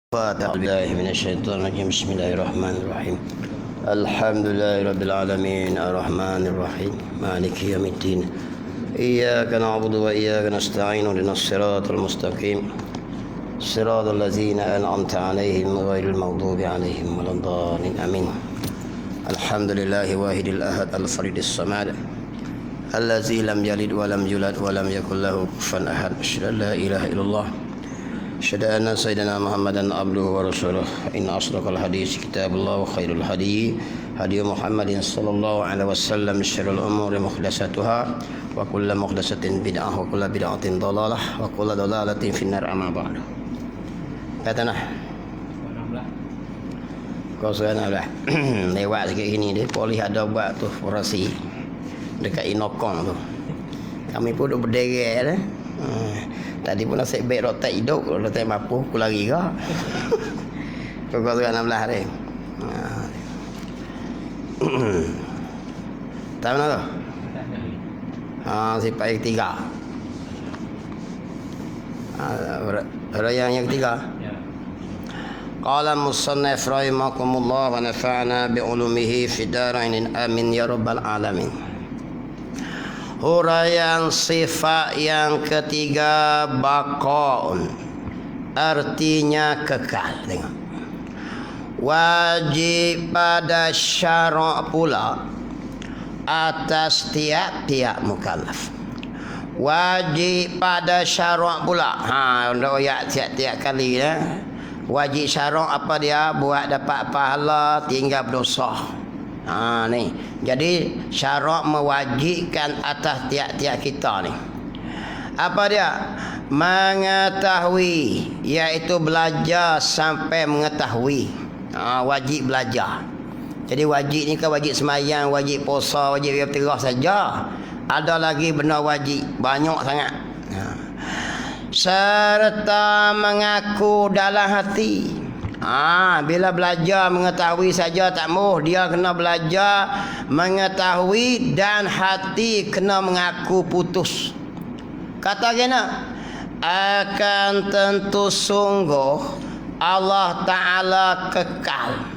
أعوذ بالله من الشيطان الرجيم. بسم الله الرحمن الرحيم. الحمد لله رب العالمين الرحمن الرحيم مالك يوم الدين. إياك نعبد وإياك نستعين اهدنا الصراط المستقيم صراط الذين أنعمت عليهم غير المغضوب عليهم ولا الضالين آمين. الحمد لله واحد الأحد الفرد الصمد الذي لم يلد ولم يولد ولم يكن له كفوا أحد. أشهد أن لا إله إلا الله أشهد أن سيدنا محمدا عبده ورسوله. إن أصدق الحديث كتاب الله وخير الهدي هدي محمد صلى الله عليه وسلم. شر الأمور محدثاتها وكل محدثة بدعة وكل بدعة ضلالة وكل ضلالة في النار. أما بعد. Kata nah. Kau sekarang lah lewat sikit ini dia polis ada buat tu orasi dekat Inokong tu. Kami pun duk berderet dah. Tadi pun nasib baik rotak hidup. Kalau rotak mampu aku lari ke. Pukul 16 ni. Tahu mana tu? Sifat yang ketiga. Ada yang ketiga. Qala musannif rahimakumullah wa nafa'ana bi ulumihi fi darain amin ya rabbal alamin. Huraian sifat yang ketiga baqaun, artinya kekal. Tengok, wajib pada syarak pula atas tiap-tiap mukallaf. Wajib pada syarak pula. Untuk ayat tiap-tiap kali ya. Wajib syarak apa dia? Buat dapat pahala, tinggal berdosa. Ni. Jadi syarat mewajibkan atas tiap-tiap kita ni. Apa dia? Mengetahui, iaitu belajar sampai mengetahui. Wajib belajar. Jadi wajib ni kan wajib semayang, wajib puasa, wajib berterah saja. Ada lagi benda wajib banyak sangat. Serta mengaku dalam hati. Bila belajar mengetahui saja tak muh, dia kena belajar mengetahui dan hati kena mengaku putus. Kata kena akan tentu sungguh Allah Ta'ala kekal.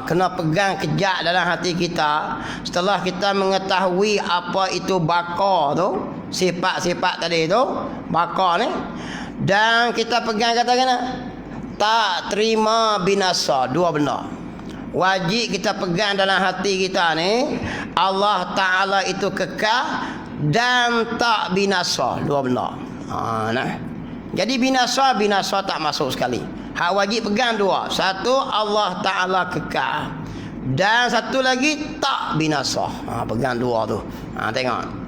Kena pegang kejak dalam hati kita. Setelah kita mengetahui apa itu baqa tu, sifat-sifat tadi tu, baqa ni, dan kita pegang kata kena tak terima binasa. Dua benda wajib kita pegang dalam hati kita ni. Allah Ta'ala itu kekal dan tak binasa. Dua benda. Jadi binasa tak masuk sekali. Hak wajib pegang dua. Satu, Allah Ta'ala kekal, dan satu lagi tak binasa. Pegang dua tu. Tengok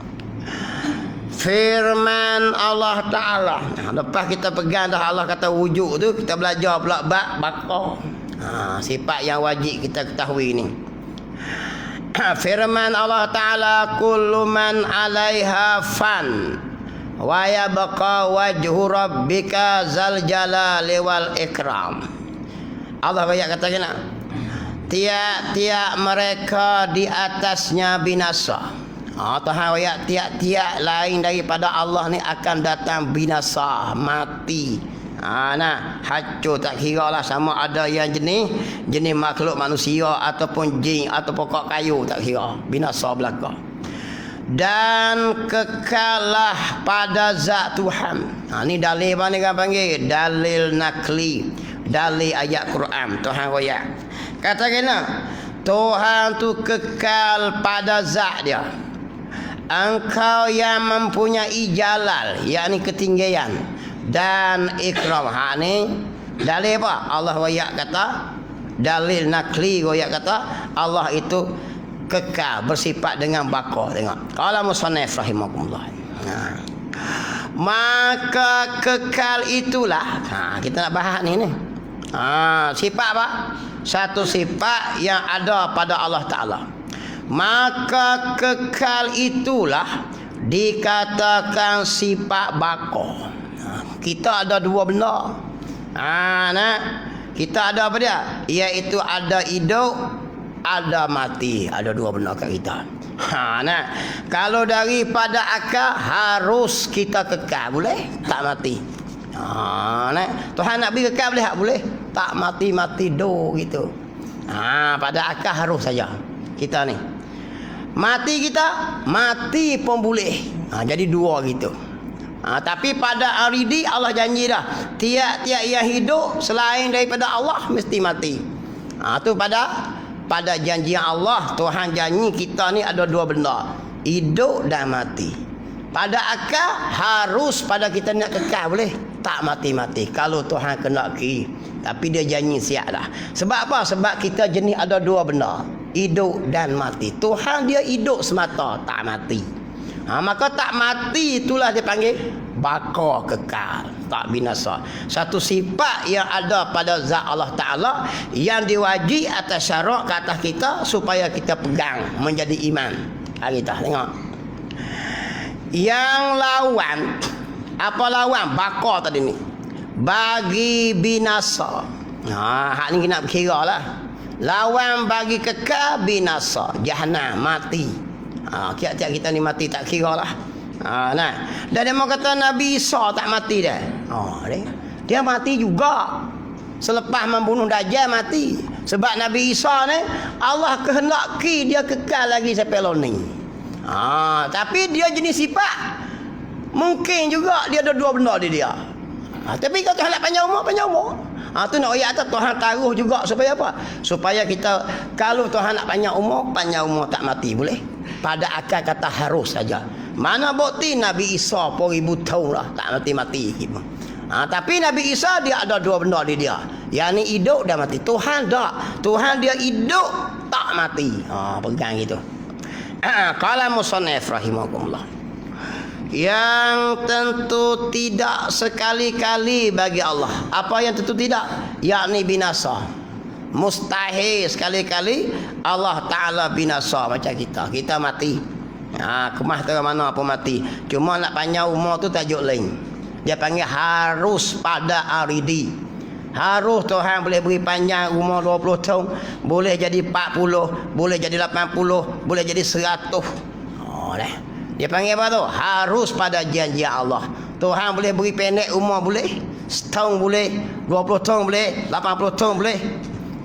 firman Allah Ta'ala. Lepas kita pegang dah Allah kata wujud tu, kita belajar pula baqa. Sifat yang wajib kita ketahui ni. Firman Allah Ta'ala, kullu man 'alaiha fan wa yabqa wajhu rabbika zal jalali wal ikram. Allah banyak kata kena tiap-tiap mereka di atasnya binasa. Tuhan ayat tiap-tiap lain daripada Allah ni akan datang binasa, mati. Hancur, tak kira lah sama ada yang jenis makhluk manusia ataupun jin atau pokok kayu, tak kira, binasa belaka. Dan kekalah pada zat Tuhan. Ni dalil apa ni kan panggil? Dalil nakli, dalil ayat Quran. Tuhan ayat kata kena Tuhan tu kekal pada zat dia. Engkau yang mempunyai jalal, yakni ketinggian, dan ikram. Ni dalil apa? Allah ayat kata, dalil nakli ayat kata Allah itu kekal, bersifat dengan baqa. Tengok, qala musannif rahimakumullah. Maka kekal itulah kita nak bahas ni. Sifat apa? Satu sifat yang ada pada Allah Ta'ala. Maka kekal itulah dikatakan sifat baqa. Kita ada dua benda. Kita ada apa dia? Iaitu ada hidup, ada mati. Ada dua benda kat kita. Kalau daripada akal harus kita kekal, boleh tak mati. Tuhan nak beri kekal boleh tak? Boleh. Tak mati-mati do gitu. Pada akal harus saja kita ni. Mati kita, mati pun boleh. Jadi dua gitu. Tapi pada aridi Allah janji dah, tiap-tiap yang hidup selain daripada Allah mesti mati. Tu pada janji Allah, Tuhan janji kita ni ada dua benda, hidup dan mati. Pada akal harus pada kita nak kekal boleh, tak mati-mati kalau Tuhan kendaki. Tapi dia janji siap dah. Sebab apa? Sebab kita jenis ada dua benda, hidup dan mati. Tuhan dia hidup semata, tak mati. Maka tak mati itulah dia panggil baka kekal, tak binasa. Satu sifat yang ada pada zat Allah Ta'ala yang diwajib atas syarak ke atas kita supaya kita pegang menjadi iman. Kita tengok. Yang lawan, apa lawan? Baka tadi ni. Bagi binasa. Hak ni kita nak berkira lah. Lawan bagi kekal binasa, Jahannam, mati. Tiap-tiap kita ni mati tak kira lah. Dan dia mau kata Nabi Isa tak mati dah. Dia mati juga. Selepas membunuh Dajjal mati. Sebab Nabi Isa ni Allah kehendaki dia kekal lagi sampai loni. Tapi dia jenis sifat. Mungkin juga dia ada dua benda di dia. Tapi kalau Tuhan nak panjang umur, panjang umur. Tu nak ayat atas Tuhan taruh juga supaya apa? Supaya kita kalau Tuhan nak panjang umur tak mati boleh. Pada akal kata harus saja. Mana bukti Nabi Isa pun 1000 tahun lah tak mati-mati. Tapi Nabi Isa dia ada dua benda di dia. Yang ni hidup dan mati. Tuhan tak. Tuhan dia hidup tak mati. Pegang gitu. Qala musannif rahimahumullah. Yang tentu tidak sekali-kali bagi Allah. Apa yang tentu tidak? Yakni binasa. Mustahil sekali-kali Allah Ta'ala binasa macam kita. Kita mati. Kemah tu mana apa mati. Cuma nak panjang umur tu tajuk lain. Dia panggil harus pada aridi. Harus Tuhan boleh beri panjang umur 20 tahun. Boleh jadi 40. Boleh jadi 80. Boleh jadi 100. Dia panggil apa tu? Harus pada janji Allah. Tuhan boleh beri pendek umur boleh. Setahun boleh. 20 tahun boleh. 80 tahun boleh.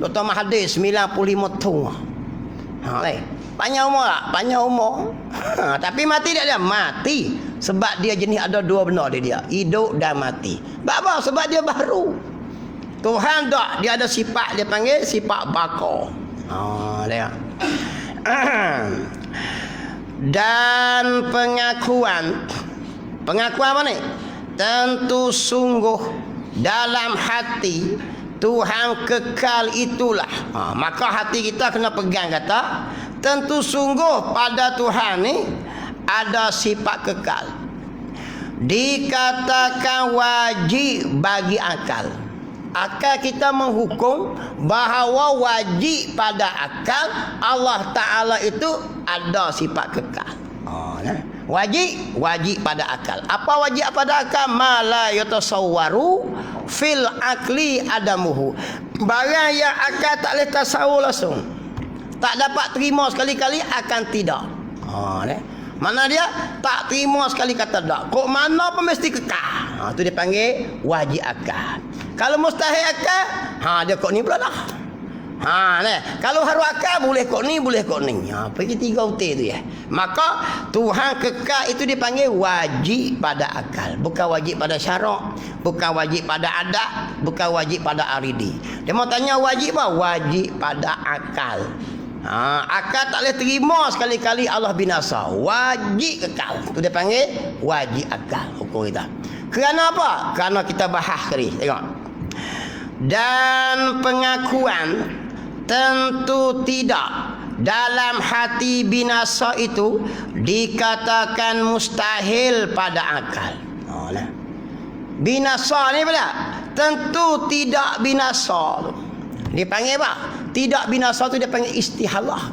Dr. Mahathir 95 tahun. Panjang umur tak? Panjang umur. Tapi mati dia mati. Sebab dia jenis ada dua benda dia. Hidup dan mati. Sebab apa? Sebab dia baru. Tuhan tak. Dia ada sifat. Dia panggil sifat baka. Dia. Dan pengakuan apa ni? Tentu sungguh dalam hati Tuhan kekal itulah. Maka hati kita kena pegang kata tentu sungguh pada Tuhan ni ada sifat kekal. Dikatakan wajib bagi akal. Akal kita menghukum bahawa wajib pada akal Allah Ta'ala itu ada sifat kekal. Wajib pada akal. Apa wajib pada akal? Ma la yatasawwaru fil akli adamuhu. Barang yang akal tak boleh tasawur langsung, tak dapat terima sekali-kali akan tidak. Mana dia tak terima sekali kata tak. Kok mana pun mesti kekal. Itu dia panggil wajib akal. Kalau mustahil akal, dia kok ni pula dah. Kalau haru akal boleh kok ni, boleh kok ni. Pergi tiga utir tu ya. Maka Tuhan kekal itu dipanggil wajib pada akal, bukan wajib pada syarak, bukan wajib pada adat, bukan wajib pada aridi. Dia mau tanya wajib apa? Wajib pada akal. Akal tak boleh terima sekali-kali Allah binasa. Wajib kekal. Itu dia panggil wajib akal hukum kita. Kerana apa? Kerana kita bahas tadi. Tengok. Dan pengakuan tentu tidak dalam hati binasa itu dikatakan mustahil pada akal. Binasa ni pada tentu tidak binasa. Dipanggil apa? Tidak binasa tu dia panggil istihalah.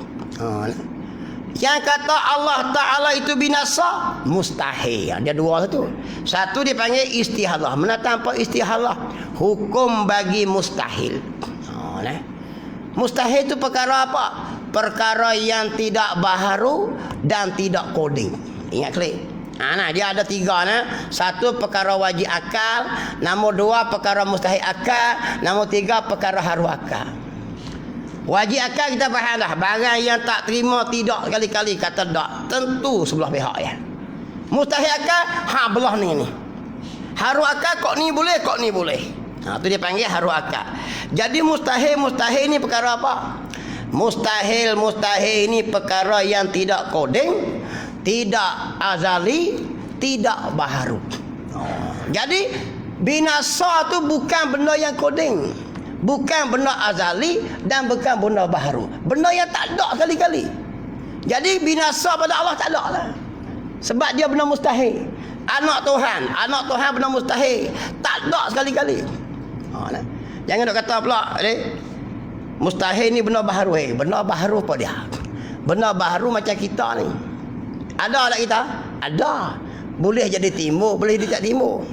Yang kata Allah Ta'ala itu binasa mustahil. Dia dua satu. Satu dipanggil istihalah. Mana tanpa istihalah? Hukum bagi mustahil. Mustahil itu perkara apa? Perkara yang tidak baharu dan tidak koding. Ingat klik. Nah, dia ada 3 nah. 1 perkara wajib akal, nombor 2 perkara mustahil akal, nombor 3 perkara harus akal. Wajib akal kita faham dah. Barang yang tak terima tidak kali-kali kata tak, tentu sebelah pihak ya. Mustahil akal, belah ni. Harus akal kok ni boleh, kok ni boleh. Tu dia panggil harus akal. Jadi mustahil ni perkara apa? Mustahil ni perkara yang tidak koding, tidak azali, tidak baharu. Jadi binasa tu bukan benda yang koding, bukan benda azali dan bukan benda baharu. Benda yang tak ada sekali-kali. Jadi binasa pada Allah tak ada lah. Sebab dia benda mustahil. Anak Tuhan benda mustahil. Tak ada sekali-kali. Jangan dok kata pula, mustahil ni benda baharu. Benda baharu apa dia? Benda baharu macam kita ni. Ada tak kita? Ada. Boleh jadi timur, boleh jadi tak timur.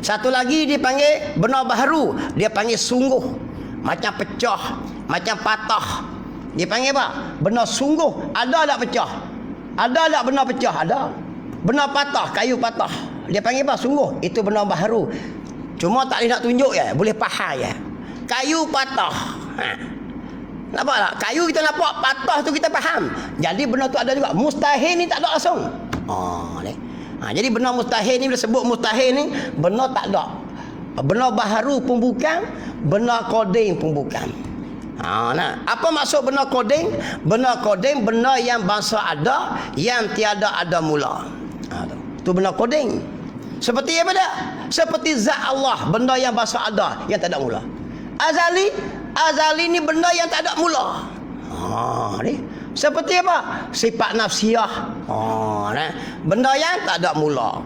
Satu lagi dia panggil benda baharu. Dia panggil sungguh. Macam pecah, macam patah. Dia panggil apa? Benda sungguh. Ada tak pecah? Ada tak benda pecah? Ada. Benda patah, kayu patah. Dia panggil apa? Sungguh. Itu benda baharu. Cuma tak boleh nak tunjuk ya, boleh faham ya. Kayu patah. Nampak tak? Kayu kita nampak, patah tu kita faham. Jadi benda tu ada juga. Mustahil ni tak ada langsung. Jadi benda mustahil ni, bila sebut mustahil ni, benda tak ada. Benda baharu pun bukan, benda koding pun bukan. Apa maksud benda koding? Benda koding benda yang bangsa ada, yang tiada ada mula. Tu benda koding. Seperti apa dia? Seperti zat Allah, benda yang bangsa ada, yang tak ada mula. Azali ni benda yang tak ada mula. Ni seperti apa? Sifat nafsiyah. Benda yang tak ada mula.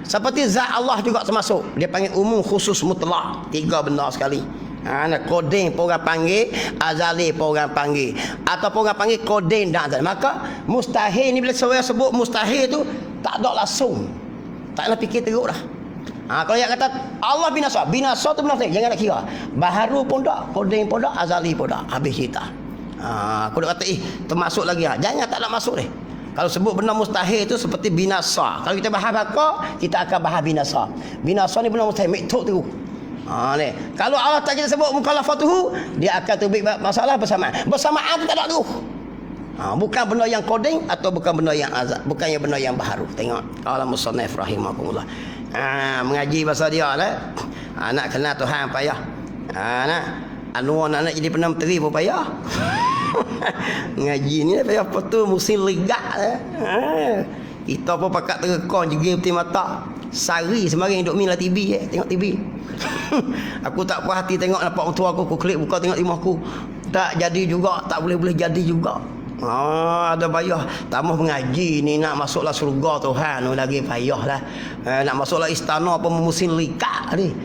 Seperti zat Allah juga termasuk. Dia panggil umum khusus mutlak. 3 benda sekali. Koding pun orang panggil, azali pun orang panggil, ataupun orang panggil koding dan azali. Maka mustahil ni bila saya sebut mustahil tu tak ada langsung. Tak nak fikir teruk dah. Kalau yang kata Allah binasa tu binasa, jangan nak kira. Baharu pun tak, koding pun tak, azali pun tak. Habis cerita. Aku nak kata termasuk lagi. Jangan tak nak masuk deh. Kalau sebut benda mustahil itu seperti binasa. Kalau kita bahas apa, kita akan bahas binasa. Binasa ni benda mustahil, miktuk tu. Ni. Kalau Allah tak kita sebut mukallafatuhu, dia akan tubik masalah bersamaan. Bersamaan tu tak ada tu. Bukan benda yang koding atau bukan benda yang azab, bukan yang benda yang baharu. Tengok qala musannif rahimahullah. Mengaji bahasa dia lah. Nak kenal Tuhan payah. Nak anak jadi pernah menteri pun payah. Ngaji ni payah betul musim legak lah. Kita pun pakat terekon juga peti mata. Sari semarin duk min lah TV tengok TV. Aku tak puas hati tengok nampak orang tua aku klik buka tengok imah aku. Tak jadi juga, tak boleh jadi juga. Ada payah. Tambah mengaji ni nak masuklah surga Tuhan lagi payah lah. Nak masuklah istana apa musim likat ni.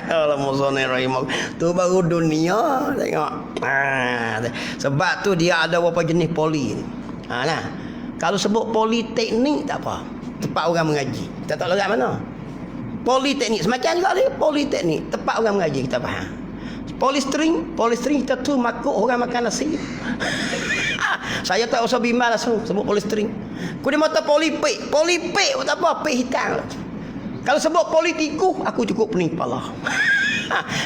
Kalau musonai rahimah tu baru dunia tengok. Sebab tu dia ada beberapa jenis poli ni. Kalau sebut politeknik tak apa. Tempat orang mengaji. Kita tak tahu kat mana. Politeknik semacam juga ni, politeknik tempat orang mengaji kita faham. Polistring kita tu makuk orang makan nasi. Saya tak usah bimbang langsung sebut polistring. Aku dia mata polipik tak apa, pik hitam. Kalau sebut politikus, aku cukup pening kepala.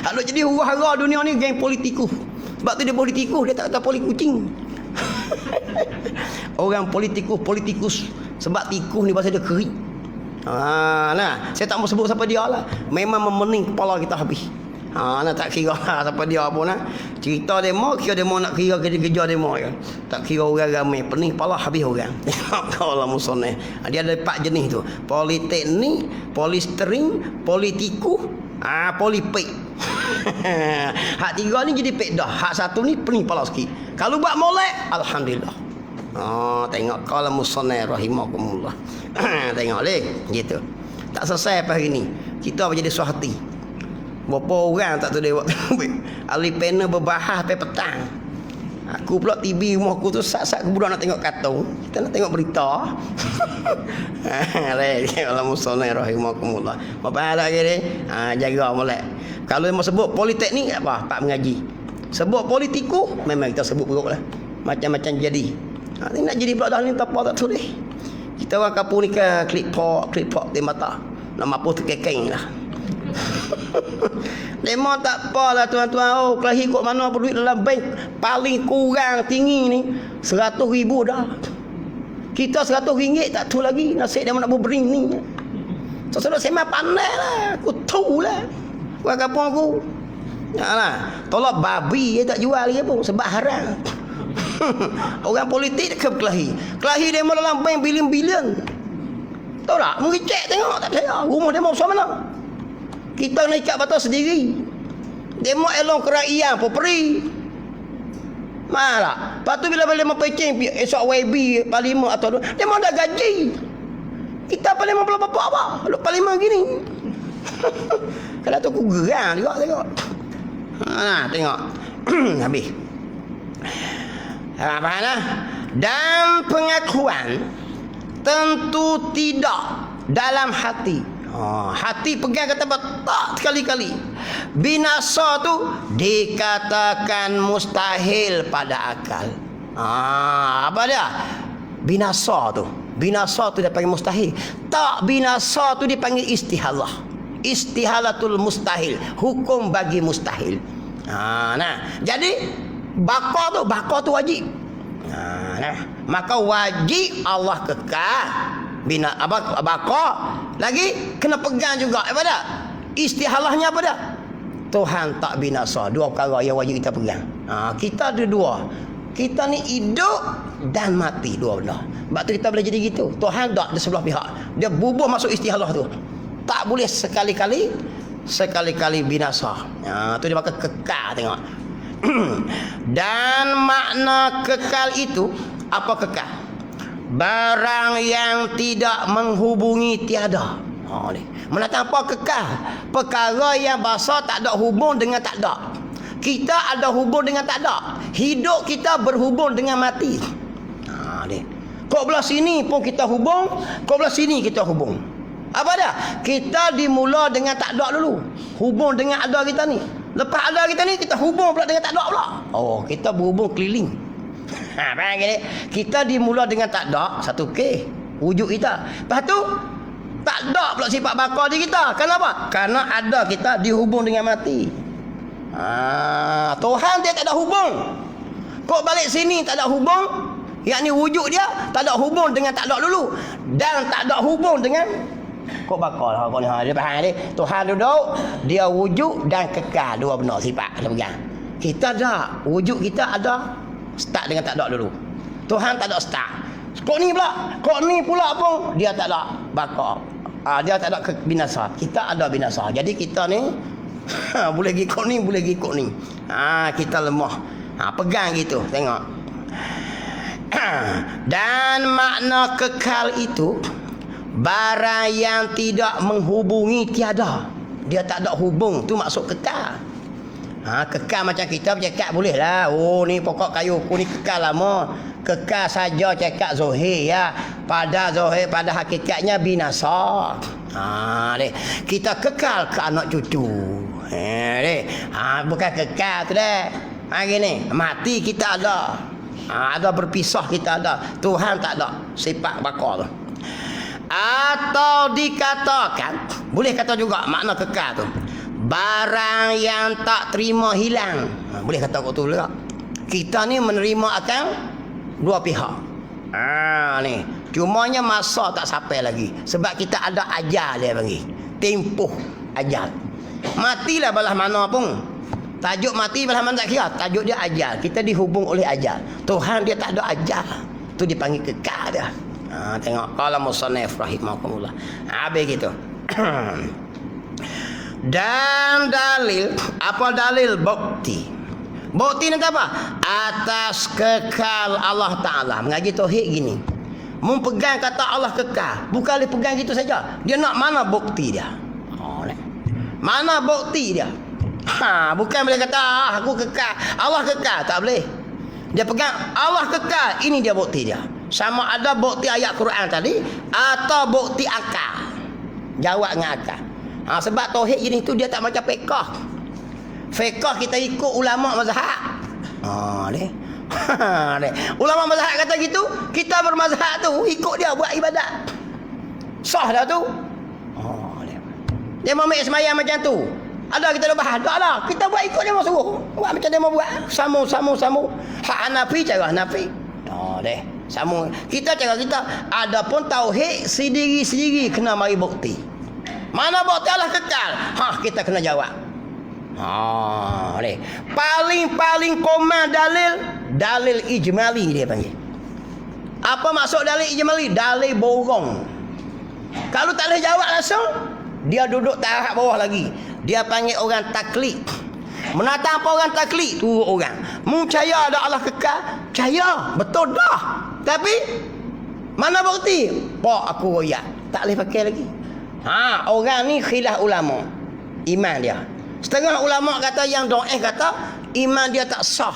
Kalau jadi huru-hara dunia ni geng politikus. Sebab tu dia politikus, dia tak kata poli kucing. Orang politikus sebab tikus ni bahasa dia kerik. Saya tak mau sebut siapa dia lah. Memang memening kepala kita habis. Tak kira siapa dia pun cerita demo, kira demo nak kira kerja demo kan. Tak kira orang ramai, pening kepala habis orang. Kalau musoneh. Dia ada 4 jenis tu. Politeknik, polistering, politikus, polipik. Hak 3 ni jadi pek dah. Hak 1 ni pening kepala sikit. Kalau buat molek, alhamdulillah. Tengok kalau musoneh rahimakumullah. Tengok leh gitu. Tak selesai apa hari ni. Kita apa jadi suah hati. Berapa orang tak tahu dia waktu ahli panel berbahas sampai petang. Aku pula TV rumah aku tu sat-sat aku budak nak tengok kartun. Kita nak tengok berita. Kalau musonai rahimakumullah. Apa hal lagi ni? Jaga molek. Kalau mau sebut politeknik apa? Pak mengaji. Sebut politikus memang kita sebut buruklah. Macam-macam jadi. Nak jadi pula dah ni tak apa tak boleh. Kita orang kampung ni kan klik pok di mata. Nak mampu terkekeng lah. Demo tak apalah tuan-tuan. Oh, kelahi kot mana apa duit dalam bank. Paling kurang tinggi ni 100,000 dah. Kita 100 ringgit tak tu lagi. Nasib dia nak berbering ni. Sesuatu saya pandai lah. Aku tahu lah. Orang kampung aku. Yalah. Tolak babi dia tak jual lagi pun. Sebab haram. Orang politik ke kelahi. Kelahi dia dalam bank bilion-bilion. Tahu tak? Mungkin cek tengok. Tak saya. Rumah dia mau besar mana. Kita nak ikat batas sendiri. Demo elong keraian peri. Malah. Lepas tu bila mau pecing esok YB parlimen atau demo dah gaji. Kita parlimen belum apa-apa. Lu parlimen gini. Kalau tu aku gerang juga tengok. Tengok. Habis. Apa nah? Dan pengakuan tentu tidak dalam hati. Hati pegang kata tak sekali-kali. Binasa tu dikatakan mustahil pada akal. Apa dia? Binasa tu. Binasa tu dia panggil mustahil. Tak, binasa tu dipanggil istihalah. Istihalatul mustahil. Hukum bagi mustahil. Jadi bakar tu wajib. Maka wajib Allah kekal. Bina bakar lagi kena pegang juga. Apa dah? Istihalahnya apa dah? Tuhan tak binasa. Dua perkara yang wajib kita pegang. Kita ada dua. Kita ni hidup dan mati, dua benda. Sebab tu kita boleh jadi gitu. Tuhan tak di sebelah pihak. Dia bubuh masuk istihalah tu. Tak boleh sekali-kali binasa. Tu dia pakai kekal, tengok. Dan makna kekal itu apa kekal? Barang yang tidak menghubungi tiada. Menatang apa kekal? Perkara yang bahasa tak ada hubung dengan tak ada. Kita ada hubung dengan tak ada. Hidup kita berhubung dengan mati. Kau belah sini pun kita hubung, kau belah sini kita hubung. Apa dah? Kita dimula dengan tak ada dulu. Hubung dengan ada kita ni. Lepas ada kita ni, kita hubung pula dengan tak ada pula. Kita berhubung keliling. Faham gini? Kita dimula dengan tak ada, satu K wujud kita. Lepas tu tak ada pula sifat bakar di kita. Kenapa? Karena ada kita dihubung dengan mati. Tuhan dia tak ada hubung. Kau balik sini tak ada hubung, yakni wujud dia tak ada hubung dengan tak ada dulu, dan tak ada hubung dengan kau bakar lah kau ni. Dia faham ni. Tuhan duduk, dia wujud dan kekal, dua benda sifat dia pegang. Kita dah wujud kita ada start dengan tak ada dulu. Tuhan tak ada start. Kau ni pula pun dia tak ada bakar. Dia tak ada binasa. Kita ada binasa. Jadi kita ni boleh ikut ni, boleh ikut ni. Kita lemah. Pegang gitu, tengok. Dan makna kekal itu barang yang tidak menghubungi tiada. Dia tak ada hubung, tu maksud kekal. Kekal macam kita bercakap boleh lah. Ni pokok kayu aku ni kekal lama. Kekal saja cakap zohir ya. Pada zohir, pada hakikatnya binasa. Kita kekal ke anak cucu. Bukan kekal tu dah. Gini, mati kita ada. Ada berpisah kita ada. Tuhan tak ada sifat bakar tu. Atau dikatakan, boleh kata juga makna kekal tu, barang yang tak terima hilang. Boleh kata kau tu juga. Kita ni menerima akan dua pihak. Ni cumanya masa tak sampai lagi. Sebab kita ada ajal dia panggil. Tempoh ajal. Matilah belah mana pun. Tajuk mati belah mana tak kira. Tajuk dia ajal. Kita dihubung oleh ajal. Tuhan dia tak ada ajal. Tu dipanggil kekal dia. Tengok qala musannif rahimahullah. Habis gitu. Dan dalil, apa dalil? Bukti. Bukti ni apa? Atas kekal Allah Ta'ala. Mengaji tauhid gini. Mempegang kata Allah kekal. Bukan dia pegang gitu saja. Dia nak mana bukti dia. Mana bukti dia? Bukan boleh kata aku kekal, Allah kekal. Tak boleh. Dia pegang Allah kekal. Ini dia bukti dia. Sama ada bukti ayat Quran tadi atau bukti akal. Jawab dengan akal. Sebab tauhid jenis tu dia tak macam fiqh. Fiqh kita ikut ulama mazhab. Ulama mazhab kata gitu, kita bermazhab tu ikut dia buat ibadat. Sah dah tu. Dia mau ambil semayang macam tu. Ada kita dah bahas, tak lah. Kita buat ikut dia mau suruh. Buat macam dia mau buat. Sama. Hak Hanafi cara Hanafi. Sama. Kita cara kita. Adapun tauhid sendiri-sendiri kena mari bukti. Mana bukti Allah kekal? Kita kena jawab. Paling komand dalil ijmali dia panggil. Apa maksud dalil ijmali? Dalil borong. Kalau tak boleh jawab langsung, dia duduk tahap bawah lagi. Dia panggil orang taklid. Menatang apa orang taklid? Tu orang. Percaya ada Allah kekal? Percaya. Betul dah. Tapi mana bukti? Pak aku royak. Tak boleh pakai lagi. Orang ni khilaf ulama. Iman dia. Setengah ulama kata yang doa kata iman dia tak sah.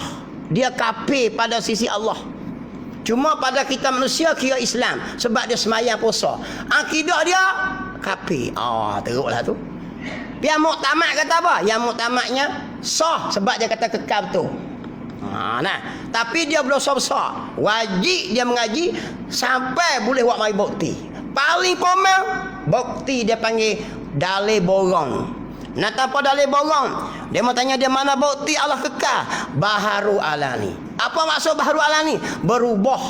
Dia kafir pada sisi Allah. Cuma pada kita manusia kira Islam sebab dia semayang puasa. Akidah dia kafir. Teruklah tu. Yang muktamad kata apa? Yang muktamadnya sah sebab dia kata kekal tu. Tapi dia berdosa besar. Wajib dia mengaji sampai boleh buat mari bukti. Paling komel bukti dia panggil dalil borong. Tanpa dalil borong, dia mau tanya dia mana bukti Allah kekal? Baharu alani. Apa maksud baharu alani? Berubah.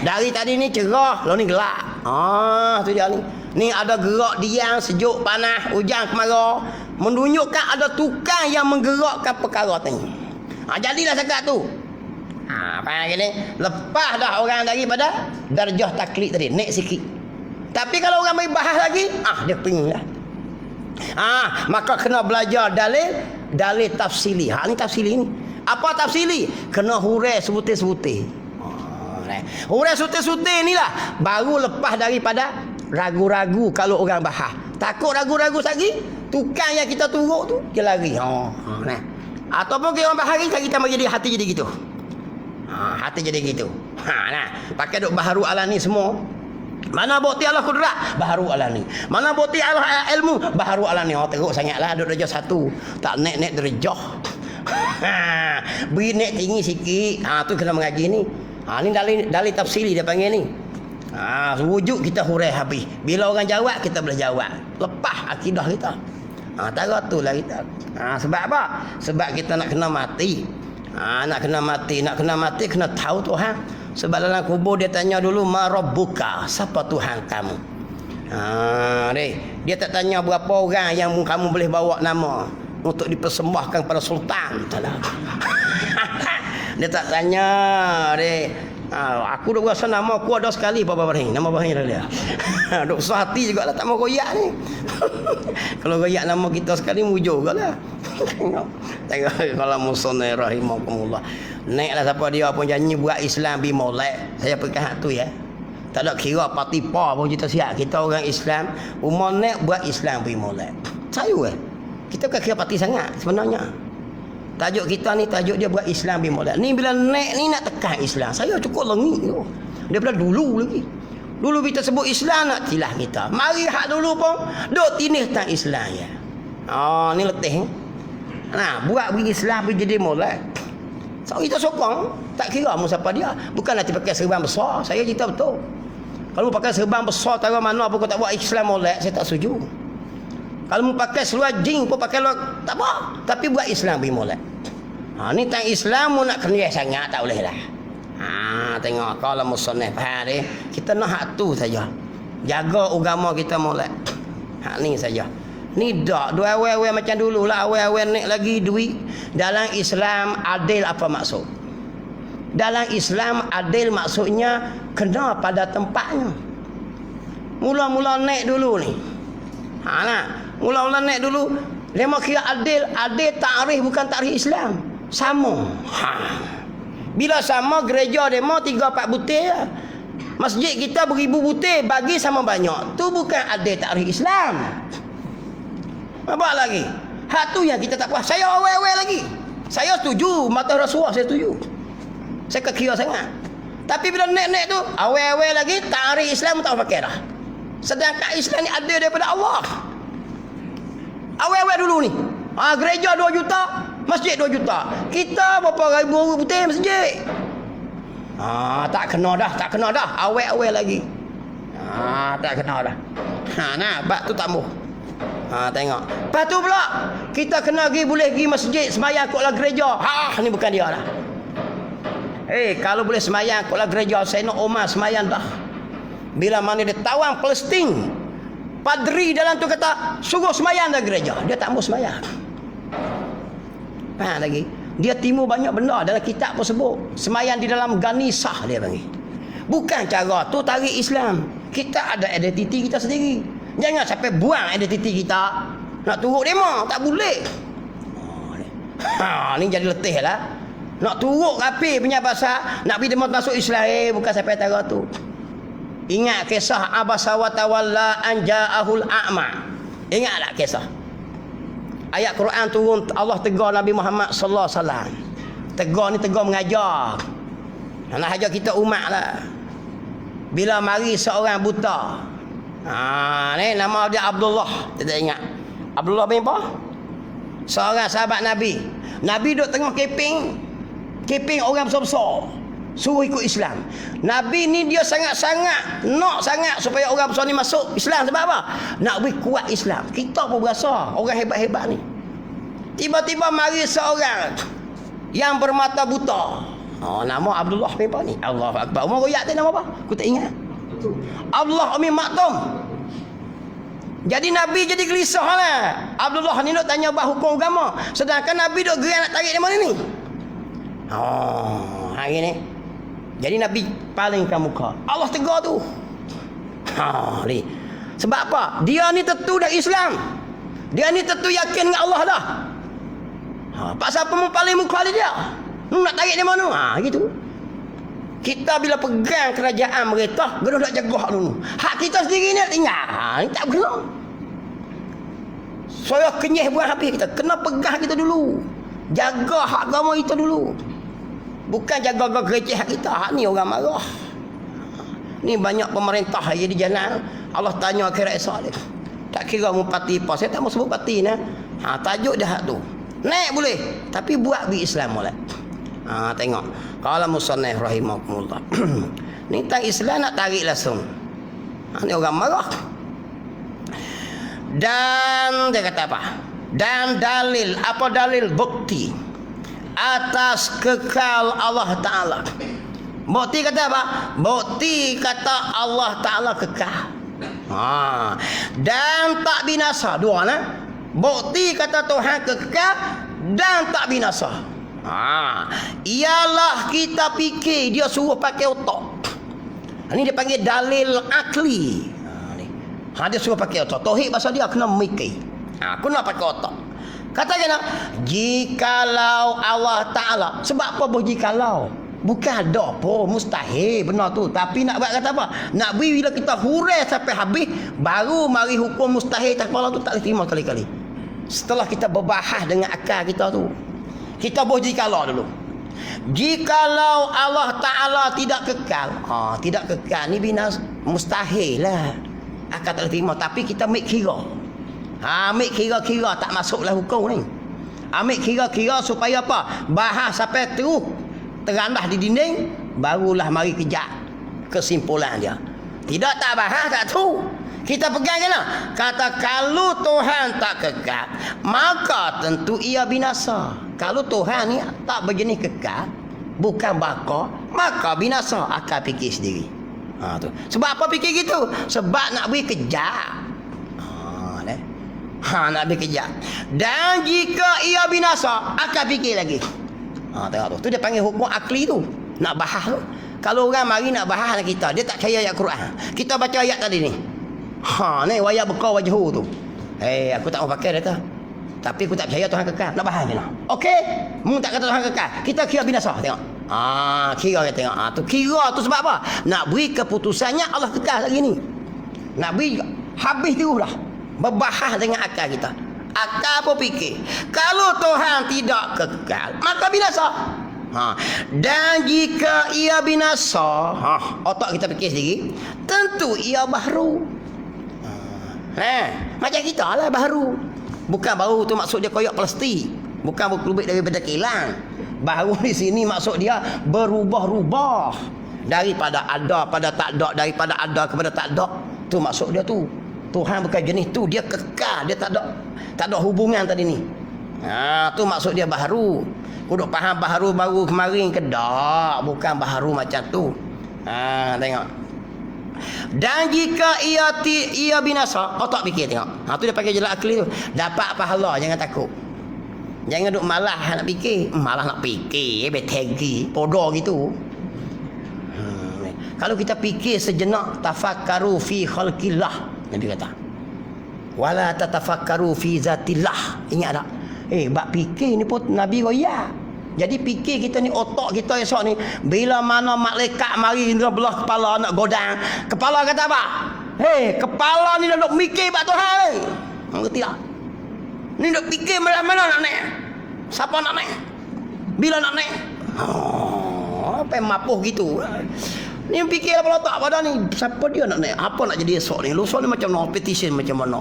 Dari tadi ni cerah, lalu ni gelap. Tu dia ni. Ni ada gerak diam, sejuk, panas, hujan, kemarau. Menunjukkan ada tukang yang menggerakkan perkara tadi. Jadilah sekat tu. Faham ni? Lepas dah orang daripada darjah taklid tadi, naik sikit. Tapi kalau orang main bahas lagi, dia ping lah. Maka kena belajar dalil tafsili. Ni tafsili ni. Apa tafsili? Kena hurai sebutir-sebutir. Hurai sebutir-sebutir ni lah baru lepas daripada ragu-ragu kalau orang bahas. Takut ragu-ragu lagi, tukang yang kita turut tu dia lari. Ataupun kita orang bahas lagi, kita mau jadi hati jadi gitu. Hati jadi gitu. Pakai duk baharu alani semua. Mana bukti Allah kudrat? Baharu alani. Mana bukti Allah ilmu? Baharu alani. Teruk sangatlah duduk darjah 1. Tak naik darjah. Beri naik tinggi sikit. Tu kena mengaji ni. Ni dalil tafsiri dia panggil ni. Wujud kita hurai habis. Bila orang jawab kita boleh jawab. Lepas akidah kita. Tara tu lah kita. Sebab apa? Sebab kita nak kena mati. Nak kena mati kena tahu Tuhan. Sebab dalam kubur dia tanya dulu ma rabbuka, siapa Tuhan kamu? Dia tak tanya berapa orang yang kamu boleh bawa nama untuk dipersembahkan pada sultan. Dia tak tanya aku duk rasa nama aku ada sekali Bapa Ibrahim. Nama Ibrahim dia. Duk susah hati jugalah tak mau royak ni. Kalau royak nama kita sekali mujur jugalah. Tengok kalau musonai rahimakumullah. Naiklah siapa dia pun janji buat Islam bi molek. Saya pegang tu ya. Tak ada kira parti pa pun kita siap. Kita orang Islam, umur naik buat Islam bi molek. Saya kita bukan kira parti sangat sebenarnya. Tajuk kita ni tajuk dia buat Islam bi molek. Ni bila naik ni nak tekan Islam. Saya cukup lengit tu. Daripada dulu lagi. Dulu kita sebut Islam nak tilah kita. Mari hak dulu pun duk tinih tentang Islam ya. Ni letih. Buat bagi Islam bi jadi molek. So kita sokong, tak kira mu siapa dia. Bukan nanti pakai serban besar. Saya cerita betul. Kalau pakai serban besar taruh mana pun kau tak buat Islam molek, saya tak setuju. Kalau mu pakai seluar jing pun pakai luar, tak apa. Tapi buat Islam bi molek. Ni tang Islam mu nak kena sangat tak boleh lah. Tengok kalau musannaf hari kita nak hak tu saja. Jaga agama kita molek. Ni saja. Ni dak dua awal-awal macam dulu lah. Awal-awal naik lagi duit. Dalam Islam adil apa maksud? Dalam Islam adil maksudnya kena pada tempatnya. Mula-mula naik dulu ni. Mula-mula naik dulu. Lema kira adil. Adil ta'rif bukan ta'rif Islam. Sama. Bila sama gereja demo 3-4 butir. Masjid kita beribu butir bagi sama banyak. Tu bukan adil ta'rif Islam. Apa lagi? Hak tu yang kita tak puas. Saya awal-awal lagi. Saya setuju. Mata Rasulullah saya setuju. Saya kira sangat. Tapi bila naik-naik tu, awal-awal lagi, tarikh Islam tak pakai dah. Sedangkan Islam ni ada daripada Allah. Awal-awal dulu ni. Gereja 2 juta. Masjid 2 juta. Kita berapa ribu putih masjid. Tak kena dah. Awet-awet lagi. Tak kena dah. Nah, bab tu tambah. Tengok. Lepas tu pula kita kena boleh pergi masjid sembahyang kat dalam gereja. Ni bukan dia dah. Kalau boleh sembahyang kat dalam gereja, Sayyidina Umar sembahyang dah. Bila mana dia tawang Palestin, padri dalam tu kata suruh sembahyang dalam gereja, dia tak mau sembahyang. Faham lagi? Dia timbul banyak benda dalam kitab pun sebut. Sembahyang di dalam Ghanisah dia panggil. Bukan cara tu tarik Islam. Kita ada identiti kita sendiri. Jangan sampai buang identiti kita. Nak turut demo tak boleh. Ni jadi letih lah. Nak turut rapi punya bahasa, nak pergi demo masuk Islam, bukan sampai cara tu. Ingat kisah abasa wa tawalla an ja'ahul a'ma. Ingat tak kisah? Ayat Quran turun, Allah tegur Nabi Muhammad sallallahu alaihi wasallam. Tegur ni tegur mengajar. Nak ajar kita umat lah. Bila mari seorang buta. Ni nama dia Abdullah. Kita ingat. Abdullah bin apa? Seorang sahabat Nabi. Nabi duduk tengah keping orang besar-besar. Suruh ikut Islam. Nabi ni dia sangat-sangat nak sangat supaya orang besar ni masuk Islam. Sebab apa? Nak beri kuat Islam. Kita pun berasa orang hebat-hebat ni. Tiba-tiba mari seorang yang bermata buta. Nama Abdullah bin apa ni? Allahu Akbar. Umar royak tu nama apa? Aku tak ingat. Abdullah bin Maktum. Jadi Nabi jadi gelisah lah. Abdullah ni nak tanya bah hukum agama. Sedangkan Nabi duk gerak nak tarik dia mana ni? Hari ni. Jadi Nabi palingkan muka. Allah tegur tu. Ni. Sebab apa? Dia ni tentu dah Islam. Dia ni tentu yakin dengan Allah dah. Pasal apa mu paling muka dia? Nak tarik dia mana? Gitu. Kita bila pegang kerajaan mereka, kena nak jaga dulu. Hak kita sendiri ni nak tinggal. Ni tak kena. Saya kenyih buang habis kita. Kena pegang kita dulu. Jaga hak agama kita dulu. Bukan jaga gereja kita. Hak ni orang marah. Ni banyak pemerintah yang di jalan. Allah tanya akhirat esok dia. Tak kira mu parti apa. Saya tak mau sebut parti ni. Tajuk dia hak tu. Naik boleh. Tapi buat bi Islam boleh. Tengok. Qala musannif rahimahumullah. Ni tang Islam nak tarik langsung. Ni orang marah. Dan dia kata apa? Dan dalil. Apa dalil? Bukti atas kekal Allah Ta'ala. Bukti kata apa? Bukti kata Allah Ta'ala kekal. Dan tak binasa. Dua nah. Bukti kata Tuhan kekal dan tak binasa. Ialah kita fikir dia suruh pakai otak. Ini dia panggil dalil akli. Dia suruh pakai otak. Tauhid bahasa dia kena mikir. Kena pakai otak. Katakan jikalau Allah Ta'ala. Sebab apa boh jikalau? Bukan ada pun mustahil benar tu. Tapi nak buat kata apa? Nak beri bila kita hurai sampai habis, baru mari hukum mustahil tak kepala tu tak boleh terima kali-kali. Setelah kita berbahas dengan akal kita tu, kita boh jikalau dulu. Jikalau Allah Ta'ala tidak kekal, tidak kekal ni binas mustahil lah. Akal tak boleh terima. Tapi kita ambil kira. Ambil kira-kira tak masuklah hukum ni. Ambil kira-kira supaya apa? Bahas sampai terus terandah di dinding, barulah mari kejak kesimpulan dia. Tidak tak bahas tak tahu. Kita pegang kena. Kata kalau Tuhan tak kekal, maka tentu ia binasa. Kalau Tuhan ni tak berjenis kekal, bukan baka, maka binasa. Akal fikir sendiri. Tu. Sebab apa fikir gitu? Sebab nak beri kejap. Nak beri kejap. Dan jika ia binasa, akal fikir lagi. Tengok tu. Tu dia panggil hukum akli tu. Nak bahas tu. Kalau orang mari nak bahas dengan kita, dia tak percaya ayat Quran. Kita baca ayat tadi ni. Ni wayah buka wajhu tu. Aku tak mau pakai dia tu. Tapi aku tak percaya Tuhan kekal. Nak bahas ni lah. Okey. Mu tak kata Tuhan kekal. Kita kira binasa. Tengok. Kira kita tengok. Tu kira tu sebab apa? Nak beri keputusannya Allah kekal lagi ni. Nak beri habis terus dah. Berbahas dengan akal kita. Akal pun fikir. Kalau Tuhan tidak kekal, maka binasa. Dan jika ia binasa, otak kita fikir sendiri, tentu ia baharu. Macam kita lah baharu. Bukan baru tu maksud dia koyak plastik. Bukan berlebih daripada kilang. Baharu di sini maksud dia berubah-ubah. Daripada ada pada tak ada, daripada ada kepada tak ada. Tu maksud dia tu. Tuhan bukan jenis tu, dia kekal, dia tak ada hubungan tadi ni. Tu maksud dia baharu. Kuduk faham baharu baru kemarin ke tak? Bukan baharu macam tu. Tengok. Dan jika ia binasa, otak fikir tengok. Tu dia pakai jelas akli tu. Dapat pahala, jangan takut. Jangan duk malah nak fikir. Malah nak fikir, betegi, bodoh gitu. Kalau kita fikir sejenak, tafakkaru fi khalqillah. Nabi kata. Wala tatafakkaru fi zatillah. Ingat tak? Bab fikir ni pun Nabi royak. Jadi fikir kita ni, otak kita esok ni, bila mana malaikat mari dia belah kepala nak godang, kepala kata apa? Kepala ni dah duk mikir bab Tuhan. Mengerti tak? Ni duk fikir mana nak naik. Siapa nak naik? Bila nak naik? Apa yang mapuh gitu. Ni fikir apa otak pada ni, siapa dia nak naik? Apa nak jadi esok ni? Lusa ni macam mana? Petition macam mana?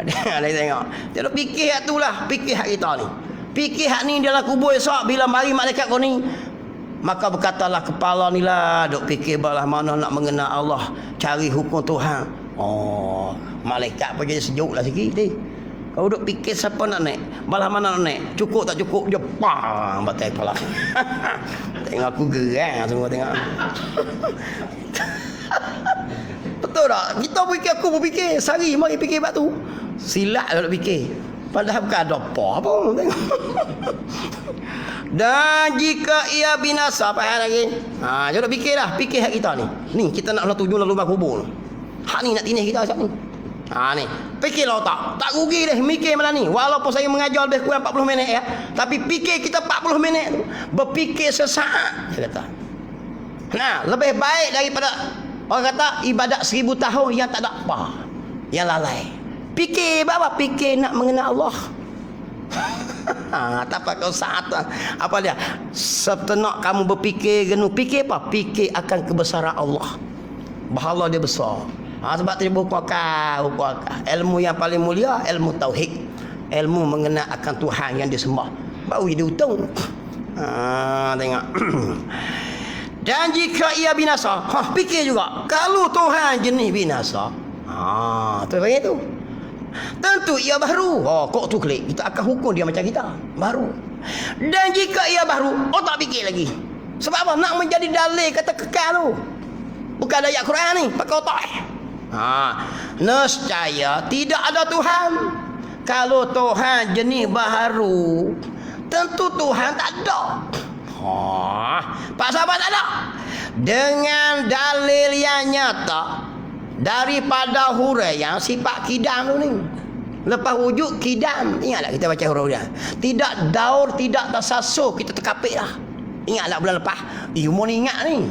Dia tengok. Dia nak fikir hak tu lah. Fikir hak kita ni. Fikir hak ni dalam kubur esok. Bila mari malaikat kau ni, maka berkatalah kepala ni lah. Duk fikir balah mana nak mengenal Allah. Cari hukum Tuhan. Malaikat pun jadi sejuk lah sikit ni. Kau duk fikir siapa nak naik. Balah mana nak naik. Cukup tak cukup. Dia pang batai kepala. Tengok aku gerang semua tengok. Betul tak? Kita fikir, aku pun fikir. Sehari mari fikir bab tu. Silap lah nak fikir. Padahal bukan ada apa pun. Dan jika ia binasa, faham lagi? Jangan fikir lah. Fikir hak kita ni. Ni kita nak tuju lalu lubang kubur. Hak ni nak tinis kita macam ni. Ni. Fikirlah otak. Tak rugi deh mikir malam ni. Walaupun saya mengajar lebih kurang 40 minit ya. Tapi fikir kita 40 minit tu. Berfikir sesaat. Dia kata. Nah, lebih baik daripada orang kata ibadat 1000 tahun yang tak ada apa. Yang lalai. Fikir apa? Fikir nak mengenal Allah. Tak pakai saat apa dia? Setenak kamu berfikir genu, fikir apa? Fikir akan kebesaran Allah. Bahala dia besar. Sebab tu buku akal. Ilmu yang paling mulia, ilmu tauhid. Ilmu mengenal akan Tuhan yang disembah. Baru dia untung. Tengok. Dan jika ia binasa, fikir juga. Kalau Tuhan jenis binasa, tu panggil tu. Tentu ia baru. Kok tu klik. Kita akan hukum dia macam kita. Baru. Dan jika ia baru, tak fikir lagi. Sebab apa? Nak menjadi dalil kata kekal tu. Bukan ada ayat Quran ni. Pakai otak. Nescaya tidak ada Tuhan. Kalau Tuhan jenis baharu, tentu Tuhan tak ada. Pak sahabat tak ada. Dengan dalil yang nyata daripada huruf yang sifat kidam tu ni. Lepas wujud kidam. Ingatlah kita baca huruf dia. Tidak daur, tidak tersasul. Kita terkapit lah. Ingatlah bulan lepas. Umur ni ingat ni.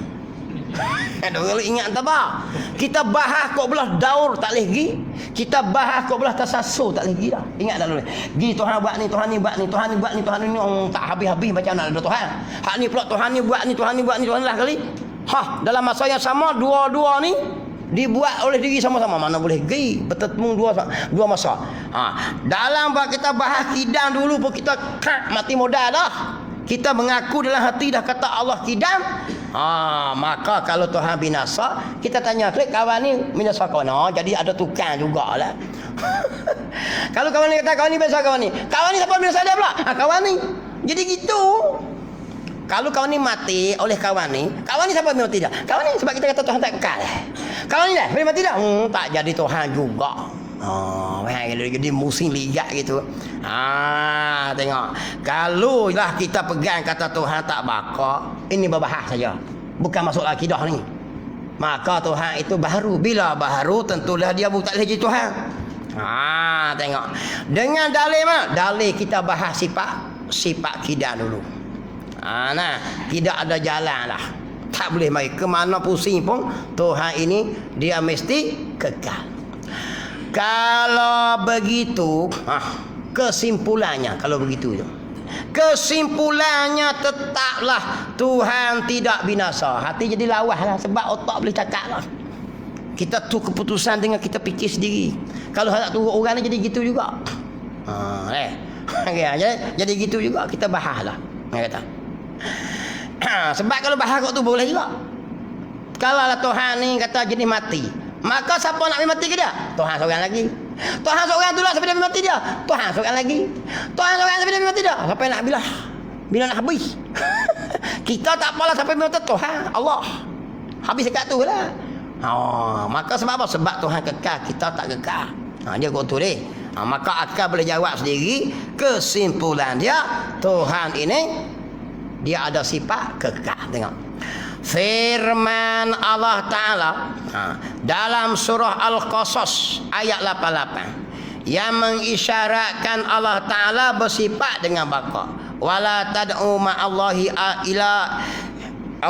Kalau ingat tak apa. Kita bahas kau belah daur tak boleh pergi. Kita bahas kau belah tersasul tak boleh pergi dah. Ingat tak boleh. Pergi Tuhan buat ni, Tuhan ni buat ni, Tuhan ni buat ni, Tuhan ni tak habis-habis macam nak ada Tuhan. Hak ni pula Tuhan ni buat ni, Tuhan ni buat ni, Tuhan lah kali. Dalam masa yang sama dua-dua ni dibuat oleh diri sama-sama. Mana boleh pergi bertemu dua masa. Dalam kita bahas kidam dulu pun kita mati modal dah. Kita mengaku dalam hati dah kata Allah kidam. Maka kalau Tuhan binasa, kita tanya klik kawan ni binasa kawan. Jadi ada tukang jugalah. Kalau kawan ni kata kawan ni binasa kawan ni. Kawan ni siapa binasa dia pula? Kawan ni. Jadi gitu. Kalau kawan ni mati oleh kawan ni siapa mati dia? Kawan ni sebab kita kata Tuhan tak kekal. Kawan ni dah boleh mati dah. Tak jadi Tuhan juga. Jadi musim ligat gitu. Tengok. Kalau lah kita pegang kata Tuhan tak bakal, ini berbahas saja. Bukan masuk akidah ni. Maka Tuhan itu baharu. Bila baharu tentulah dia tak boleh jadi Tuhan. Tengok. Dengan dalil mana? Dalil kita bahas sifat kidam dulu. Tidak ada jalan lah. Tak boleh mari ke mana pusing pun Tuhan ini dia mesti kekal. Kalau begitu, kesimpulannya kalau begitu je. Kesimpulannya tetaplah Tuhan tidak binasa. Hati jadi lawas lah sebab otak boleh cakap lah. Kita tu keputusan dengan kita fikir sendiri. Kalau nak turut orang ni jadi gitu juga. Jadi gitu juga kita bahaslah. Dia kata. Sebab kalau bahas kau tu boleh juga. Kalau lah Tuhan ni kata jenis mati, maka siapa nak mati ke dia? Tuhan seorang lagi. Tuhan seorang tu lah sampai dia mati dia. Tuhan seorang lagi. Tuhan seorang sampai dia mati dia. Sampai nak bila nak habis. Kita tak apalah sampai mati Tuhan Allah. Habis dekat tu lah. Maka sebab apa? Sebab Tuhan kekal, kita tak kekal. Dia kata tu deh. Maka akal boleh jawab sendiri. Kesimpulan dia, Tuhan ini dia ada sifat kekal. Tengok firman Allah Ta'ala dalam surah Al-Qasas ayat 88 yang mengisyaratkan Allah Ta'ala bersifat dengan baqa. Wala tad'u ma'allahi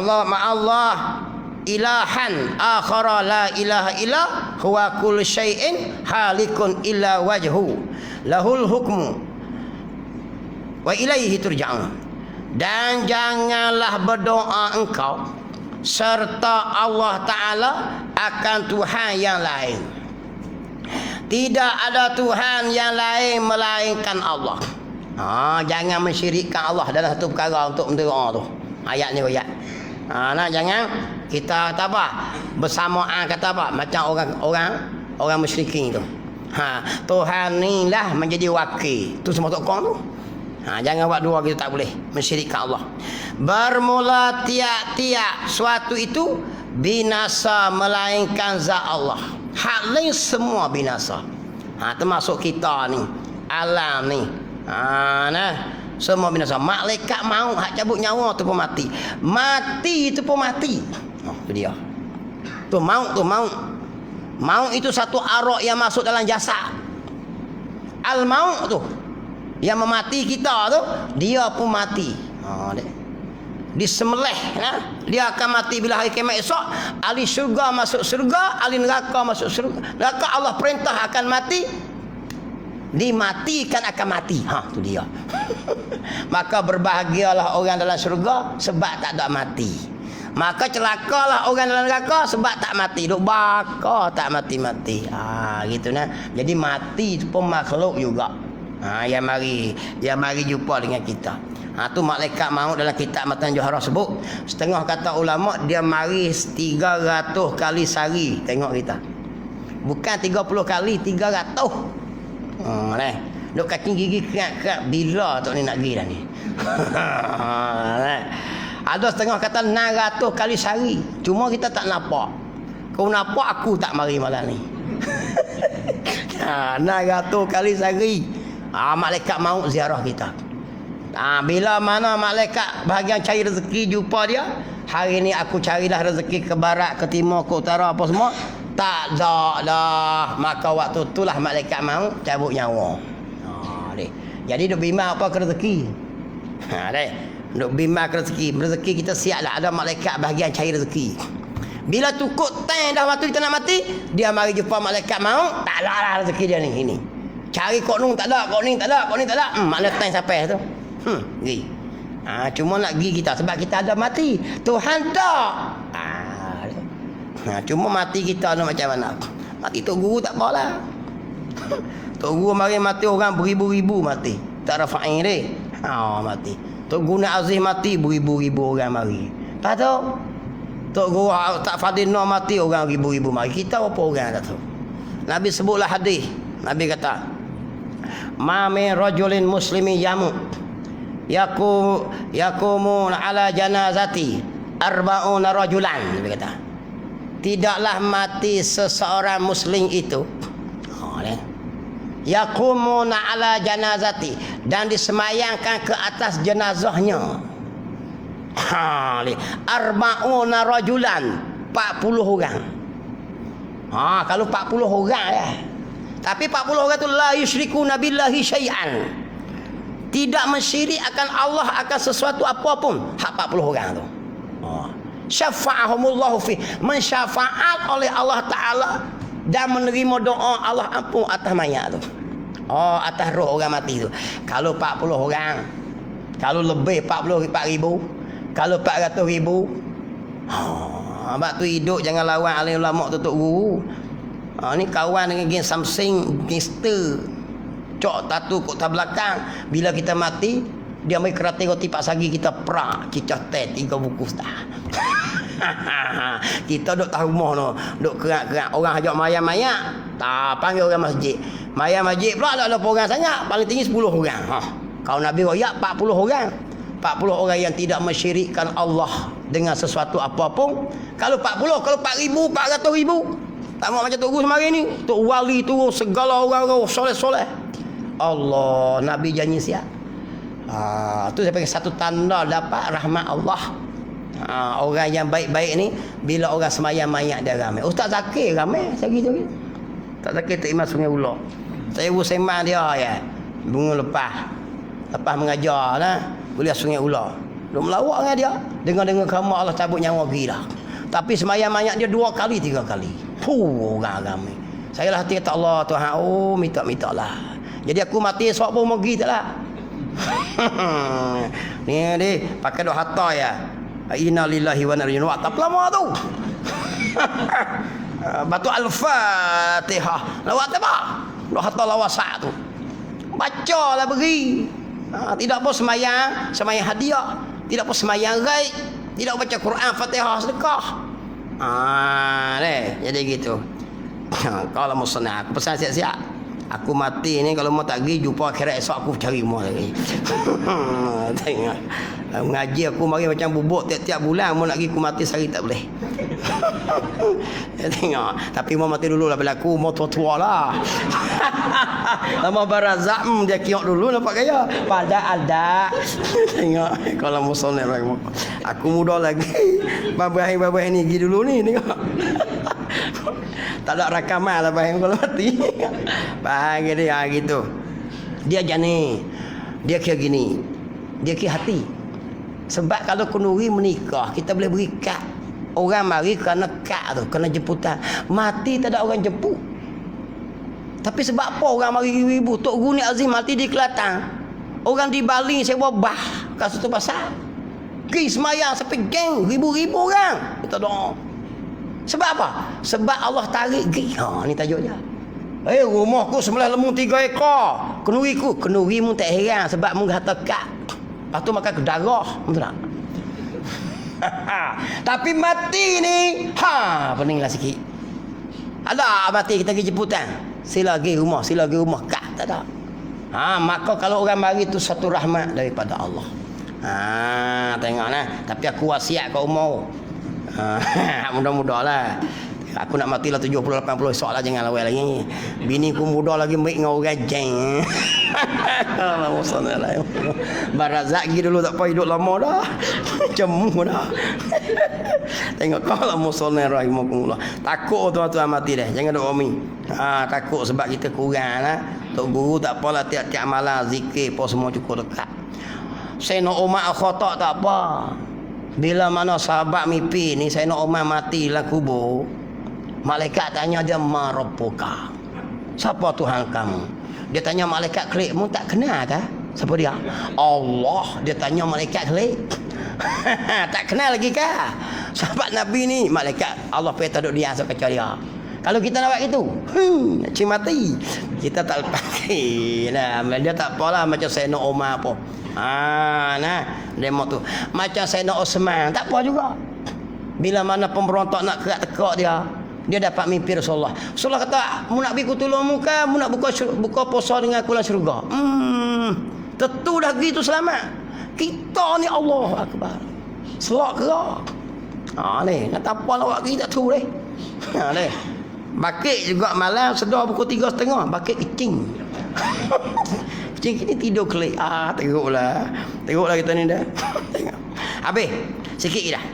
ma'allah ilahan akhara la ilaha illa huwa kullu syai'in halikun illa wajhu lahul hukmu wa ilaihi turja'un. Dan janganlah berdoa engkau serta Allah Ta'ala akan Tuhan yang lain. Tidak ada Tuhan yang lain melainkan Allah. Jangan mensyirikkan Allah dalam satu perkara untuk mendoa tu. Ayat ni ayat. Jangan kita kata apa? Bersamaan kata apa? Macam orang musyrikin tu. Tuhan ni lah menjadi wakil. Tu semua tokong tu. Jangan buat dua gitu, tak boleh mensyirikkan Allah. Bermula tiap-tiap suatu itu binasa melainkan zat Allah. Hak lain semua binasa. Termasuk kita ni, alam ni. Semua binasa. Malaikat maut hak cabut nyawa tu pun mati. Mati tu pun mati. Tu dia. Tu maut tu maut. Maut itu satu arwah yang masuk dalam jasad. Al-maut tu yang memati kita tu, dia pun mati. Disembelih, dia akan mati bila hari kiamat esok. Ahli syurga masuk syurga, ahli neraka masuk syurga. Neraka Allah perintah akan mati, dimatikan akan mati. Tu dia. Maka berbahagialah orang dalam syurga sebab tak ada mati. Maka celakalah orang dalam neraka sebab tak mati. Duk baka tak mati-mati. Gitu nah. Jadi mati pun makhluk juga. Yang mari jumpa dengan kita. Tu malaikat maut dalam kitab Matan Johara sebut. Setengah kata ulama dia mari 300 kali sehari tengok kita. Bukan 30 kali, 300. Duk kacing gigi kerat-kerat bila tok ni nak pergi dah ni. Ada setengah kata 600 kali sehari. Cuma kita tak nampak. Kau nampak aku tak mari malam ni. 600 kali sehari. Malaikat maut ziarah kita. Bila mana malaikat bahagian cari rezeki jumpa dia, hari ni aku carilah rezeki ke barat, ke timur, ke utara apa semua, tak ada dah. Maka waktu itulah malaikat maut cabut nyawa. Jadi duk bimbang apa ke rezeki. Duk bimbang ke rezeki. Rezeki kita siap lah, ada malaikat bahagian cari rezeki. Bila cukup time dah waktu kita nak mati, dia mari jumpa malaikat maut, tak ada lah rezeki dia ni ini. Cari kok nung tak ada, kok ni tak ada, kok ni tak ada. Makna time sampai tu. Pergi. Cuma nak pergi kita sebab kita ada mati. Tuhan tak. Cuma mati kita tu macam mana? Mati Tok Guru tak apalah. Tok Guru mari mati orang beribu-ribu mati. Tak ada fa'in dia. Mati. Tok Guru Aziz mati beribu-ribu orang mari. Tak tahu. Tok Guru tak Fadil Nur mati orang ribu-ribu mari. Kita apa orang tak tahu. Nabi sebutlah hadis. Nabi kata, ma min rajulin muslimin yamut yakumun ala janazati arba'una rajulan. Nabi kata, tidaklah mati seseorang muslim itu yakumun ala janazati, dan disemayangkan ke atas jenazahnya arba'una rajulan, 40 orang. Kalau 40 orang ya. Tapi 40 orang itu la yusyrikuna billahi syai'an. Tidak mensyirik akan Allah akan sesuatu apapun. Hak 40 orang tu. Syafa'ahumullahu fi, mensyafaat oleh Allah Ta'ala dan menerima doa Allah ampun atas mayat tu. Atas roh orang mati tu. Kalau 40 orang, kalau lebih 44,000, kalau 400,000, Abang tu hidup jangan lawan alim ulama tu tok guru. Ni kawan dengan geng Samsung, gangster. Cok tatu kota belakang. Bila kita mati, dia ambil kereta roti pak sagi kita perak, cicah teh 3 buku dah. Kita duk tahu rumah no, duk kerak-kerak orang hajak mayat-mayat. Tak panggil orang masjid. Mayat masjid pula ada orang sangat, paling tinggi 10 orang. Kau Nabi royak 40 orang. 40 orang yang tidak mensyirikkan Allah dengan sesuatu apapun. Kalau 40, kalau 4,000, 400,000. Tak mau macam Tok Guru semarin ni. Tok Wali tu segala orang-orang soleh-soleh. Allah, Nabi janji siap. Tu saya panggil satu tanda dapat rahmat Allah. Orang yang baik-baik ni bila orang semayang mayat dia ramai. Ustaz Zakir ramai sehari tu. Ustaz Zakir tak imam Sungai Ular. Saya sembang dia ya. Bunga lepas mengajar lah. Kuliah Sungai Ular. Duk melawak dengan dia. Dengar-dengar kamu Allah cabut nyawa pergi dah. Tapi semayang mayat dia 2 kali 3 kali. Orang ramai. Saya lah hati kata Allah Tuhan. Minta lah. Jadi aku mati esok pun mau pergi tak lah. Ni pakai doa hatta ya. Inna lillahi wa inna ilaihi raji'un. Tak lama tu. Batu Al-Fatihah. Lawat apa? Doa hatta lawasak tu. Bacalah beri. Tidak pun semayang hadiah, tidak pun semayang gaib, tidak baca Quran, Fatihah, sedekah. Jadi gitu. Kalau mau senang, aku pesan siap-siap. Aku mati ni kalau mau tak pergi jumpa akhirat esok aku cari rumah lagi. Tengok. Mengaji aku mari macam bubuk tiap-tiap bulan mau nak pergi aku mati sehari tak boleh. Tengok. Tapi mau mati dulu lah bila aku mau tua-tua lah. Lama barazak dia kiok dulu nampak gaya. Pada ada. Tengok kalau mau sonet aku muda lagi. Babah ni pergi dulu ni tengok. Tak ada rakaman lah bahaya kalau mati. Bahaya dia gitu. Dia jani. Dia kira gini. Dia kira hati. Sebab kalau kenduri menikah, kita boleh beri kad. Orang mari kerana kad tu, kerana jemputan. Mati tak ada orang jemput. Tapi sebab apa orang mari ibu-ibu? Tok Guru ni Azim mati di Kelantan. Orang di Bali sewa bah kat situ pasal. Pergi semayang sampai geng ribu-ribu orang. Kita doa. Sebab apa? Sebab Allah tarik pergi. Ni tajuk dia. Rumahku sebelah lembu 3 ekor. Kendurimu tak heran sebab mu harta kad. Lepas tu makan ke darah. Betul tak? Tapi mati ni, peninglah sikit. Ada mati kita pergi jemputan. Sila pergi rumah kad tak ada. Maka kalau orang mari tu satu rahmat daripada Allah. Tengoklah. Tapi aku wasiat kat umur. Mudah-mudah lah. Aku nak matilah 70-80 esok lah, jangan lawai lagi. Bini ku muda lagi baik dengan orang jeng. Allah SWT. Barazak pergi dulu tak apa hidup lama dah. Cemu dah. Tengok kalau musolnya rahimahumullah. Takut tuan-tuan mati dah. Jangan duk umi. Takut sebab kita kurang lah. Tok Guru tak apalah tiap-tiap malam zikir apa semua cukup dekat. Sayyidina Umar khotak tak apa. Bila mana sahabat mimpi ni Sayyidina Umar mati dalam kubur. Malaikat tanya dia, ma rabbuka? Siapa Tuhan kamu? Dia tanya malaikat kelik, mu tak kenal kah? Siapa dia? Allah. Dia tanya malaikat kelik. Tak kenal lagi kah? Sahabat Nabi ni, malaikat Allah pergi duduk dia asal kecuali dia. Kalau kita nak buat itu, nak mati. Kita tak lepas. Dia tak apalah macam Sayyidina Umar apa. Demo tu. Macam Sayyidina Osman, tak apa juga. Bila mana pemberontak nak kerak-tekak dia dapat mimpi Rasulullah. Rasulullah kata, mu nak pergi tolong muka, mu nak buka puasa dengan aku dalam syurga. Tentu dah gitu selamat. Kita ni Allah Akbar. Selak kerak. Ni, nak apa lawak kita tu ni. Ni. Bakit juga malam sedar pukul 3.30. Bakit kecing. Kecing ni tidur kelik. Teruklah kita ni dah. Tengok. Habis. Sikit dah.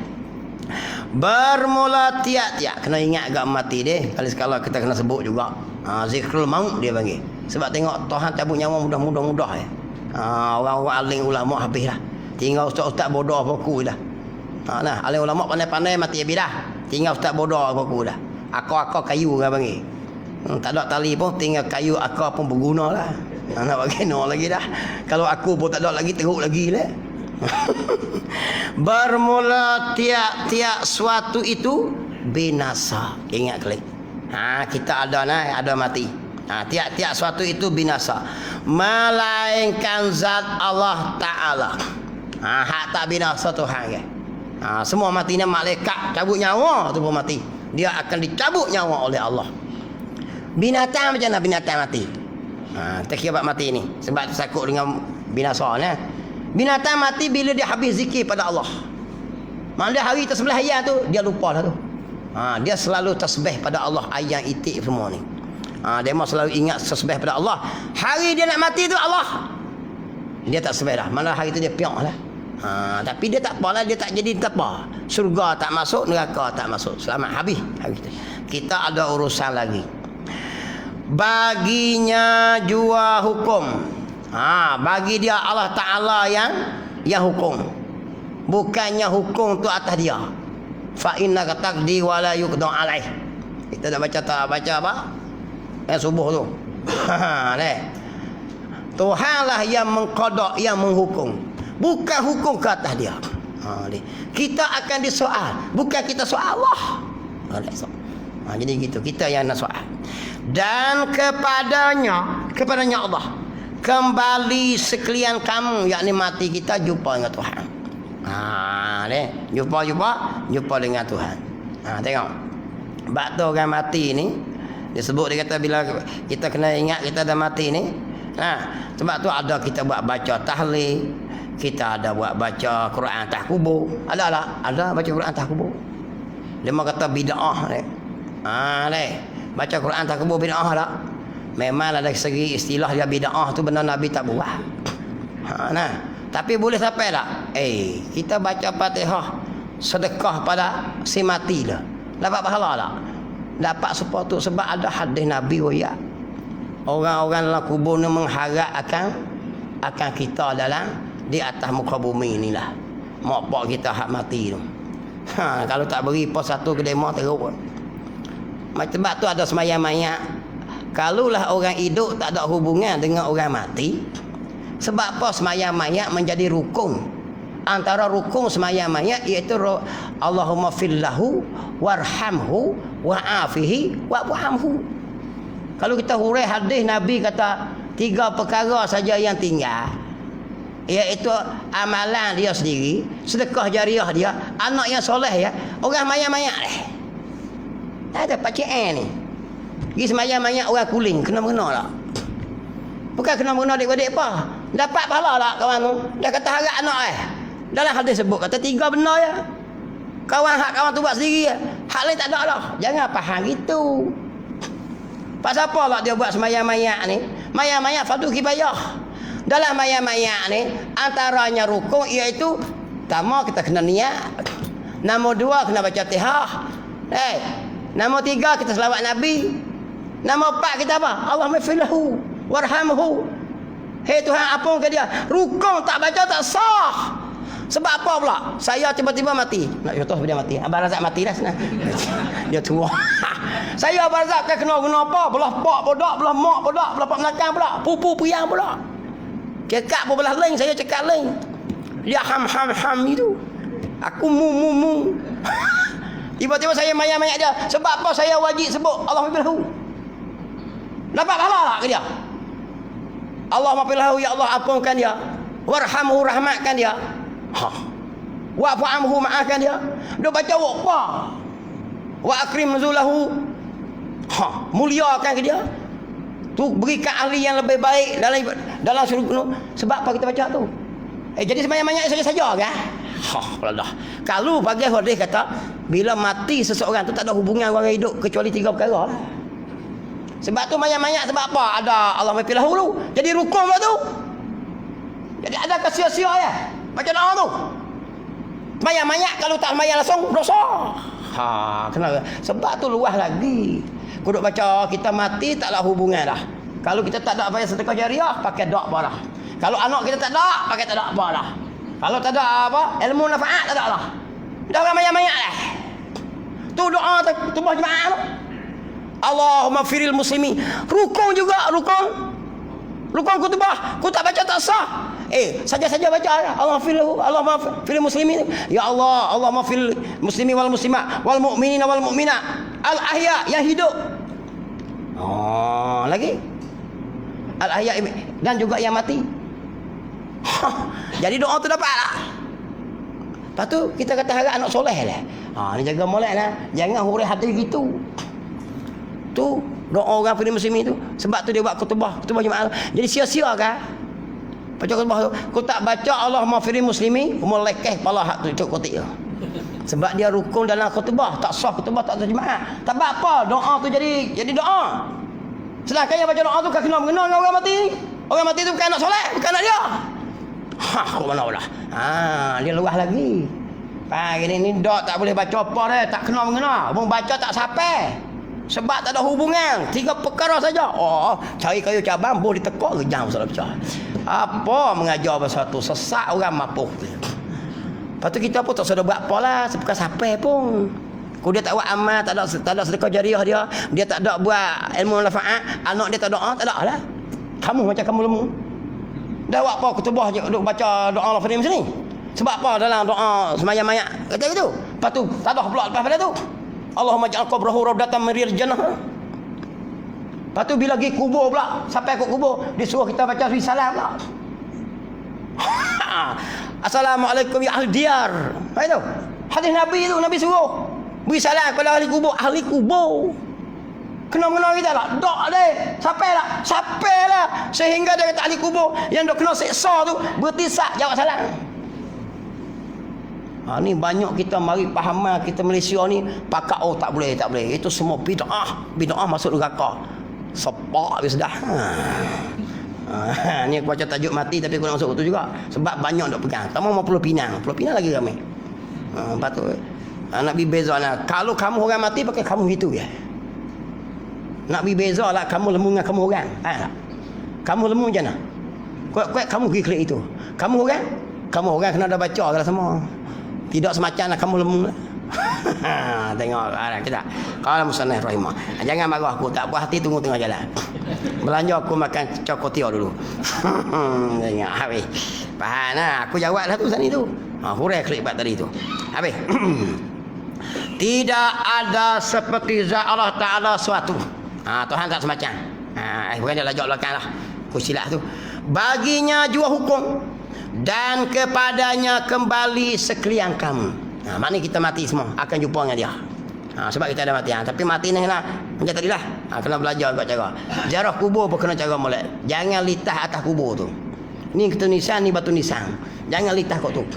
Bermula tiap-tiap. Kena ingat agak mati dia. Kali-sekala kita kena sebut juga. Zikrul maut dia panggil. Sebab tengok Tuhan cabut nyawa mudah-mudah ya. Orang-orang alim ulama habis dah. Tinggal ustaz-ustaz bodoh aku dah. Alim ulama pandai-pandai mati habis dah. Tinggal ustaz bodoh aku dah. Akar-akar kayu kan panggil. Tak ada tali pun, tinggal kayu akar pun berguna lah. Nak bagi no lagi dah. Kalau aku pun tak ada lagi, teruk lagi lah. Bermula tiap-tiap suatu itu binasa. Ingat kali. Kita ada mati. Tiap-tiap suatu itu binasa. Melainkan zat Allah Ta'ala. Hak tak binasa Tuhan ke. Semua mati ni malaikat cabut nyawa tu pun mati. Dia akan dicabut nyawa oleh Allah. Binatang macam mana binatang mati? Terkira mati ni. Sebab takut dengan binasa ni. Binatang mati bila dia habis zikir pada Allah. Maksudnya hari tersebelih ayat tu dia lupa dah tu. Dia selalu tasbih pada Allah, ayat itik semua ni. Dia mau selalu ingat tasbih pada Allah. Hari dia nak mati tu Allah, dia tak tasbih dah. Malah hari tu dia piak lah. Tapi dia tak apalah, dia tak jadi tak apa. Surga tak masuk, neraka tak masuk. Selamat habis hari kita. Kita ada urusan lagi. Baginya jua hukum. Bagi dia Allah Ta'ala yang hukum. Bukannya hukum tu atas dia. Fa innaka taqdi wa la yuqda alaih. Kita dah baca apa? Subuh tu. Tuhanlah yang mengqada, yang menghukum. Bukan hukum ke atas dia. Kita akan disoal, bukan kita soal Allah. Jadi gitu, kita yang nak soal. Dan kepadanya Allah kembali sekalian kamu, yakni mati kita jumpa dengan Tuhan. Jumpa dengan Tuhan. Tengok. Bab tu orang mati ni disebut, dia kata bila kita kena ingat kita dah mati ni. Sebab tu ada kita buat baca tahlil, kita ada buat baca Quran atas kubur. Ada baca Quran atas kubur. Dia mau kata bid'ah ni. Baca Quran atas kubur bid'ah tak? Memang ada segi istilah dia bid'ah tu benar Nabi tak buat. Tapi boleh sampai tak? Kita baca Fatihah sedekah pada si mati lah. Dapat pahala tak? Dapat support tu sebab ada hadis Nabi royak. Orang-orang dalam kubur ni mengharap akan kita dalam di atas muka bumi inilah. Mak pak kita hak mati tu. Kalau tak beri pos satu ke demo teruk. Sebab tu ada semayang mayat. Kalulah orang hidup tak ada hubungan dengan orang mati. Sebab apa semayang mayat menjadi rukun? Antara rukun semayang mayat iaitu Allahumma fillahu warhamhu wa'afihi wa'fuhamhu. Kalau kita hurai hadis Nabi kata 3 perkara saja yang tinggal, iaitu amalan dia sendiri, sedekah jariah dia, anak yang soleh ya, orang mayat-mayat tak ada pakcik ni. Pergi semayang mayat orang kuling, kena-mengena tak? Bukan kena-mengena adik-adik apa. Dapat pahala tak kawan tu? Dia kata harap anak dalam hadis sebut kata 3 benda ya. Kawan tu buat sendiri ya. Hak lain tak ada dah. Jangan faham gitu. Pasal apa lah dia buat semayang mayat ni? Mayat-mayat fardu kifayah. Dalam mayat-mayat ni antaranya rukun iaitu pertama kita kena niat. Nombor 2 kena baca Fatihah. Nombor 3 kita selawat Nabi. Nombor 4 kita apa? Allahumma fillahu warhamhu. Hei Tuhan ampunkan dia. Rukun tak baca tak sah. Sebab apa pula? Saya tiba-tiba mati. Nak contoh dia mati. Abang Razak mati dah senang. Dia tua. Saya Abang Razak kena guna apa? Belah pak bodak, belah mak bodak, belah pak belakang pula. Pupu puyang pula. Cekak pun belah lain, saya cekak lain. Dia ham itu. Aku mu. Tiba-tiba saya mayat-mayat dia. Sebab apa saya wajib sebut Allahumma fillahu? Dapat pahala tak ke dia? Allahumma fillahu, ya Allah ampunkan dia. Warhamhu, rahmatkan dia. Wa'fu maafkan dia. Dia baca waqfa. Wa akrim nuzulahu. Muliakan ke dia. Tu berikan ahli yang lebih baik dalam syurga. Sebab apa kita baca tu? Jadi sebanyak-banyak saja kan? Allah. Kalau bagi hadis kata bila mati seseorang tu tak ada hubungan orang hidup kecuali 3 perkara lah. Sebab tu mayat-mayat sebab apa? Ada Allah mafilahu tu. Jadi rukun pula tu. Jadi ada kesia-sia ya. Baca doa tu. Mayat-mayat kalau tak mayat langsung dosa. Kenapa? Sebab tu luas lagi. Kuduk baca kita mati taklah hubungan dah. Kalau kita tak ada bayar sedekah jariah, pakai doa apa dah. Kalau anak kita tak ada, pakai tak ada apa dah. Kalau tak ada apa, ilmu nafaat tak ada lah. Dah orang mayat-mayat lah. Tu doa tubuh jemaah tu. Allahumma firil muslimi. Rukun juga, rukun. Rukun khutbah, kau tak baca tak sah. Saja-saja baca Allah fil muslimin. Ya Allah, Allah fil muslimin wal muslimat wal mu'minin wal mu'minat al ahya yang hidup. Lagi al ahya dan juga yang mati. Jadi doa tu dapat lah. Lepas tu kita kata harap anak soleh lah. Ni jaga molek lah. Jangan hurih hati gitu. Tu doa orang fil muslimin tu. Sebab tu dia buat khutbah jemaah. Jadi sia-sia kan? Baca khutbah tu, kau tak baca Allah maghfiril muslimin, kau melekeh kepala hak tu cuk kotik tu. Sebab dia rukun dalam khutbah, tak sah khutbah, tak sah jemaah. Tak apa, doa tu jadi doa. Sedangkan yang baca doa tu kan kena mengenal dengan orang mati. Orang mati tu bukan anak soleh, bukan anak dia. Kau mana lah. Dia luah lagi. Ini dok tak boleh baca apa dia, tak kena mengenal. Mau baca tak sampai. Sebab tak ada hubungan. 3 perkara saja. Cari kayu cabang boleh ditekuk kejam salah pecah. Apa mengajar pasal tu? Sesak orang mapuh. Lepas tu kita pun tak sudah buat apa lah. Sepekan sampai pun. Kalau dia tak buat amal, tak ada sedekah jariah dia. Dia tak ada buat ilmu manfaat. Anak dia tak doa, tak ada lah. Kamu macam kamu lemu. Dah buat apa khutbah je duk baca doa Allah Fadil macam ni. Sebab apa dalam doa semayang mayat kata gitu. Lepas tu tak ada pula lepas pada tu. Allahumma ja'al qabrahu rawdatan min riyadil jannah. Lepas tu bila pergi kubur pula, sampai kat kubur, dia suruh kita baca salam pula. Assalamualaikum ya ahli diyar. Itu hadis Nabi tu, Nabi suruh beri salam kepada ahli kubur. Ahli kubur kena mengenal kita tak? Dok deh. Sampai lah. Sehingga dia kata ahli kubur yang dok kena seksa tu bertisak jawab salam. Ni banyak kita mari pahaman kita Malaysia ni pakak tak boleh. Itu semua bid'ah masuk neraka. Sepak habis dah. Ni aku baca tajuk mati tapi aku nak masuk tu juga. Sebab banyak dok pegang. Kamu mau Pulau Pinang lagi ramai. Lepas tu nak pergi beza lah. Kalau kamu orang mati pakai kamu gitu ya. Nak pergi beza lah kamu lemu dengan kamu orang. Kamu lemu macam mana? Kuat kamu pergi klik itu. Kamu orang kena ada baca lah semua. Tidak semacam lah kamu lemu. Tengok kita. Kalau musannaf rahimah. Jangan marah aku, tak puas hati tunggu tengah jalan. Belanja aku makan cokotio dulu. Tengok habis. Faham lah. Aku jawab lah tu sana tu. Hurai klik bat tadi tu. Habis. Tidak ada seperti zat Allah Ta'ala suatu. Tuhan tak semacam. Bukan dia lajak belakang lah. Aku silap tu. Baginya jua hukum. Dan kepadanya kembali sekalian kamu. Maknanya kita mati semua akan jumpa dengan dia. Sebab kita ada mati. Tapi mati ni kena macam tadi lah. Kena belajar buat cara. Ziarah kubur pun kena cara molek. Jangan litah atas kubur tu. Ni kita nisan, ni batu nisan. Jangan litah kat tu.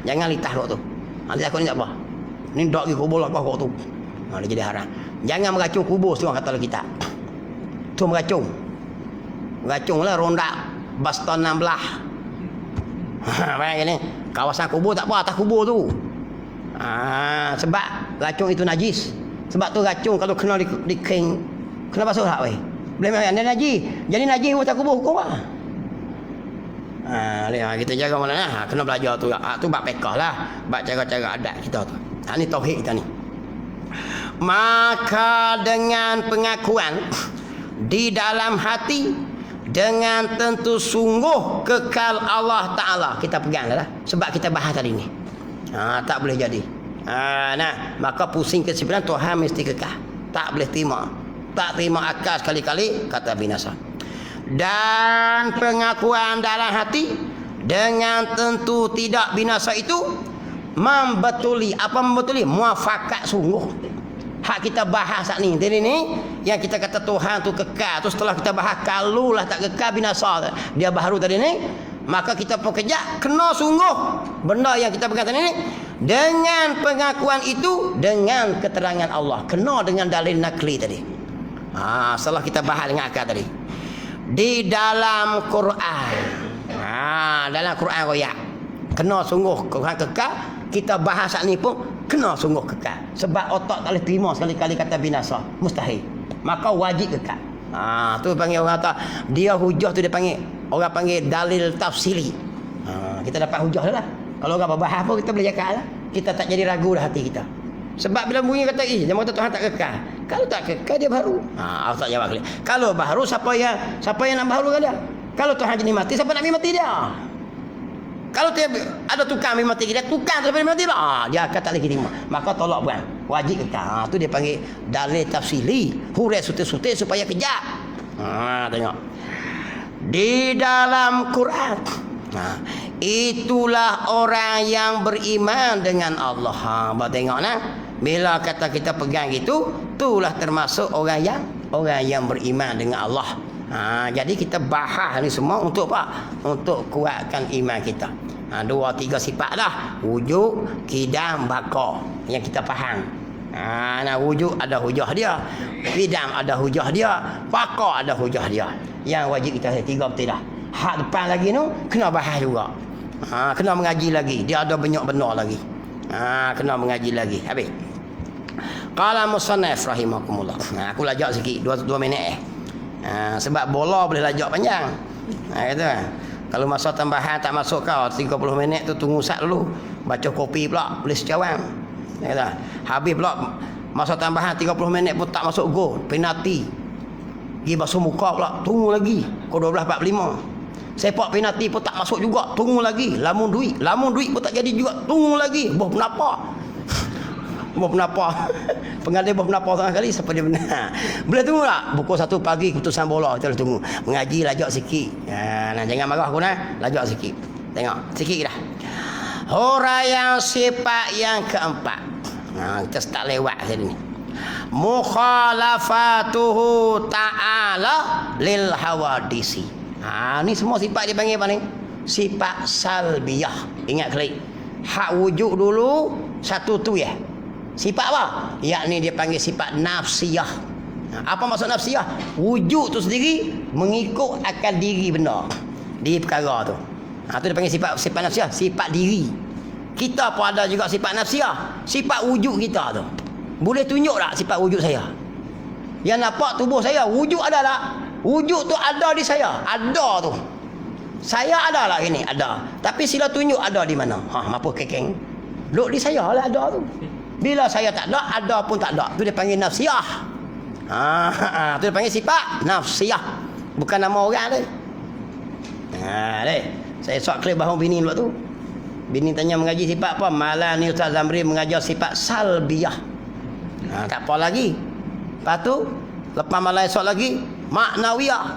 Jangan litah kat tu. Litah kat ni tak apa. Ni dok pergi kubur lah kat tu. Dia jadi haram. Jangan meracung kubur semua kata kita. Tu meracung. Meracung lah rondak Baston 16. Macam ni. Kawasan kubur tak apa atas kubur tu. Sebab racun itu najis. Sebab tu racun kalau kena di keng kena basuh tak weh. Boleh makan dia najis. Jadi najis atas kubur hukum ah. Kita jaga mana kena belajar tu. Tu bab fiqh lah. Bab cara-cara adat kita tu. Ni tauhid kita ni. Maka dengan pengakuan di dalam hati dengan tentu sungguh kekal Allah Ta'ala. Kita pegang lah. Sebab kita bahas tadi ni. Tak boleh jadi. Maka pusing kesimpulan Tuhan mesti kekal. Tak boleh terima. Tak terima akal sekali-kali kata binasa. Dan pengakuan dalam hati dengan tentu tidak binasa itu membetuli. Apa membetuli? Muafakat sungguh. Hak kita bahas saat ni. Jadi ni yang kita kata Tuhan tu kekal. Tu setelah kita bahas kalulah tak kekal binasa. Dia baru tadi ni. Maka kita pun kejap kena sungguh benda yang kita pegang tadi ni dengan pengakuan itu dengan keterangan Allah. Kena dengan dalil nakli tadi. Setelah kita bahas dengan akal tadi. Di dalam Quran. Dalam Quran royak. Kena sungguh Quran kekal. Kita bahas saat ni pun kena sungguh kekal. Sebab otak tak boleh terima sekali-kali kata binasa. Mustahil. Maka wajib kekal. Tu panggil orang kata dia hujah tu dia panggil. Orang panggil dalil tafsili. Kita dapat hujah dah lah. Kalau orang berbahas pun kita boleh cakap lah. Kita tak jadi ragu dah hati kita. Sebab bila bunyi kata jangan kata Tuhan tak kekal. Kalau tak kekal dia baharu. Allah tak jawab kali. Kalau baharu siapa yang nak baharu dia? Kalau Tuhan jadi mati, siapa nak mati dia? Kalau dia ada tukang mati dia, tukang tu mati lah. Dia akan tak lagi terima. Maka tolak bukan. Wajib kekal. Tu dia panggil dalil tafsili. Hurai sute-sute supaya kejap. Tengok. Di dalam Quran. Itulah orang yang beriman dengan Allah. Tengok nah. Bila kata kita pegang gitu, itulah termasuk orang yang beriman dengan Allah. Jadi kita bahas ni semua untuk apa? Untuk kuatkan iman kita. 2-3 sifat dah. Wujud, kidam, baqa. Yang kita faham. Wujud ada hujah dia. Kidam ada hujah dia. Baqa ada hujah dia. Yang wajib kita 3 betul dah. Hak depan lagi tu kena bahas juga. Kena mengaji lagi. Dia ada banyak benar lagi. Kena mengaji lagi. Habis. Qala musannaf rahimakumullah. Aku lajak sikit 2 minit sebab bola boleh lajak panjang. Kata kalau masa tambahan tak masuk kau 30 minit tu tunggu sat dulu. Baca kopi pula boleh secawang. Kata habis pula masa tambahan 30 minit pun tak masuk gol, penalti. Pergi basuh muka pula, tunggu lagi. Pukul 12.45. Sepak penalti pun tak masuk juga, tunggu lagi. Lamun duit pun tak jadi juga, tunggu lagi. Boh kenapa? Pengadil boh kenapa setengah kali siapa dia benar. Boleh tunggu tak? Pukul 1 pagi keputusan bola kita boleh tunggu. Mengaji lajak sikit. Jangan marah aku lajak sikit. Tengok, sikit dah. Huraian sifat yang keempat. Kita start lewat tadi ni. Mukhalafatuhu ta'ala lil hawadisi. Ni semua sifat dia panggil apa ni? Sifat salbiyah. Ingat klik. Hak wujud dulu satu tu ya. Sifat apa? Yakni dia panggil sifat nafsiyah. Apa maksud nafsiyah? Wujud tu sendiri mengikut akan diri benar di perkara tu. Tu dia panggil sifat nafsiyah, sifat diri. Kita pun ada juga sifat nafsiyah, sifat wujud kita tu. Boleh tunjuk tak sifat wujud saya? Yang nampak tubuh saya, wujud ada tak? Wujud tu ada di saya. Ada tu. Saya ada lah ini, ada. Tapi sila tunjuk ada di mana? Mampu kekeng. Duduk di saya lah ada tu. Bila saya tak ada pun tak ada. Tu dia panggil nafsiyah. Tu dia panggil sifat nafsiyah. Bukan nama orang tu. Saya sok klip bahu bini dulu tu. Bini tanya mengaji sifat apa? Malam ni Ustaz Zamri mengajar sifat salbiyah. Tak apa lagi. Lepas tu lepas malam esok lagi maknawiyah.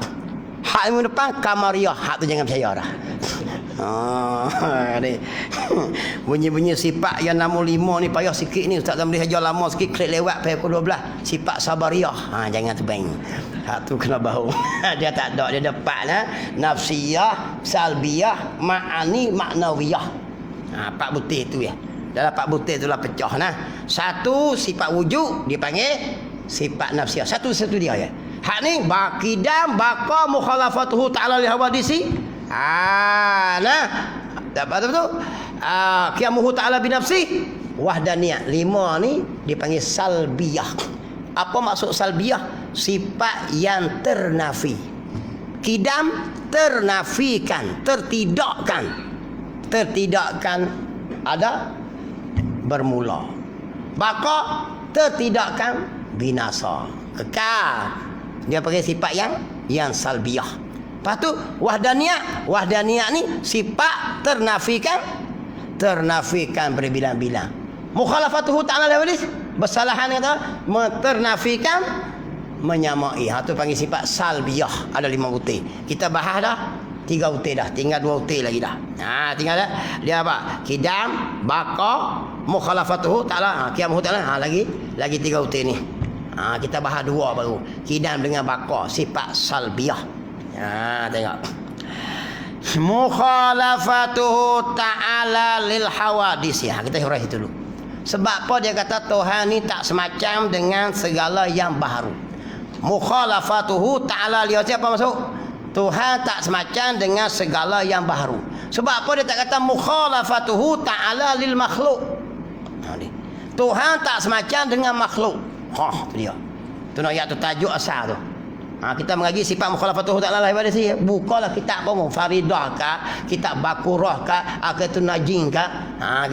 Hak minggu depan kamariyah. Hak tu jangan percaya dah. Bunyi-bunyi sifat yang nombor 5 ni payah sikit ni. Ustaz Zamri ajar lama sikit, klik lewat pukul 12. Sifat sabariyah. Jangan terbang. Hak tu kena bahu. Dia tak ada, dia dapat nafsiyah, salbiyah, ma'ani, maknawiyah. 4 butir tu ya. Dalam 4 butir itulah pecah Satu sifat wujud dia panggil sifat nafsiyah. Satu dia ya. Hak ni baqidam baqa mukhalafatuhu ta'ala li hawadisi. Dapat tu. Qiyamuhu ta'ala bi nafsi wahdaniyah. 5 ni dipanggil salbiyah. Apa maksud salbiyah? Sifat yang ternafi. Qidam ternafikan, tertidakkan ada bermula. Baqa tertidakkan binasa, kekal. Dia pakai sifat yang salbiyah. Lepas tu wahdaniyah ni sifat ternafikan berbilang-bilang. Mukhalafatuhu ta'ala lawadis, bersalahan kata ternafikan menyamai. Tu panggil sifat salbiyah. Ada 5 butir. Kita bahas dah 3 butir dah, tinggal 2 butir lagi dah. Tinggal dah. Dia apa? Qidam, baqa, mukhalafatuhu ta'ala, qiyamuhu ta'ala. Lagi 3 butir ni. Kita bahas 2 baru. Qidam dengan baqa, sifat salbiyah. Tengok. Mukhalafatuhu ta'ala lil hawadis. Kita huraikan itu dulu. Sebab apa dia kata Tuhan ni tak semacam dengan segala yang baharu. Mukhalafatuhu ta'ala lihat apa maksud? Tuhan tak semacam dengan segala yang baharu. Sebab apa dia tak kata mukhalafatuhu ta'ala lil makhluk? Tuhan tak semacam dengan makhluk. Tu dia. Tu nak ayat tu tajuk asal tu. Kita mengaji sifat mukhalafatuhu ta'ala lil ibadati. Bukalah kitab apa? Faridah ke, kitab Baqarah ke, Aqidun Najin ke.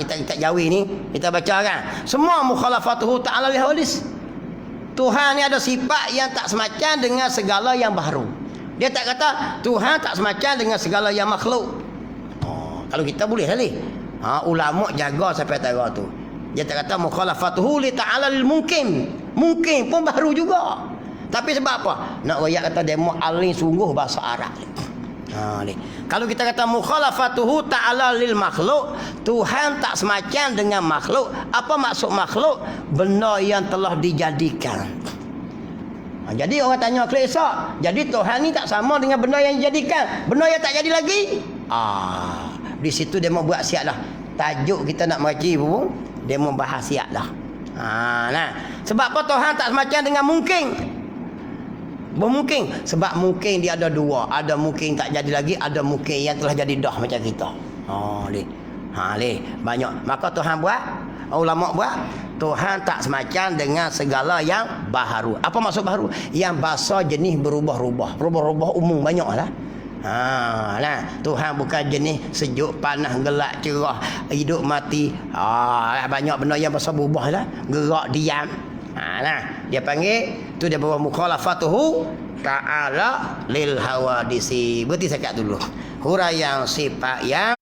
Kita Jawi ni kita baca kan. Semua mukhalafatuhu ta'ala lil ibadati. Tuhan ni ada sifat yang tak semacam dengan segala yang baharu. Dia tak kata Tuhan tak semacam dengan segala yang makhluk. Kalau kita boleh kali. Ulama jaga sampai tara tu. Dia tak kata mukhalafatuhu li ta'ala lil mungkin. Mungkin pun baru juga. Tapi sebab apa? Nak royak kata demo alim sungguh bahasa Arab. Ni. Kalau kita kata mukhalafatuhu ta'ala lil makhluk, Tuhan tak semacam dengan makhluk. Apa maksud makhluk? Benda yang telah dijadikan. Jadi orang tanya kelesa, jadi Tuhan ni tak sama dengan benda yang dijadikan. Benda yang tak jadi lagi. Di situ dia mau buat siap dah. Tajuk kita nak mengaji pun dia mau bahas siap dah. Nah, sebab apa Tuhan tak semacam dengan mungkin? Mungkin sebab mungkin dia ada dua, ada mungkin tak jadi lagi, ada mungkin yang telah jadi dah macam kita. Banyak. Maka Tuhan buat, ulama buat, Tuhan tak semacam dengan segala yang baharu. Apa maksud baharu? Yang bahasa jenis berubah-ubah. Berubah-ubah umum banyaklah. Tuhan bukan jenis sejuk, panas, gelap, cerah, hidup, mati. Banyak benda yang bahasa berubah lah. Gerak, diam. Dia panggil tu dia bawa mukhalafatuhu ta'ala lil hawadisi. Berarti sekat dulu. Huraian sifat yang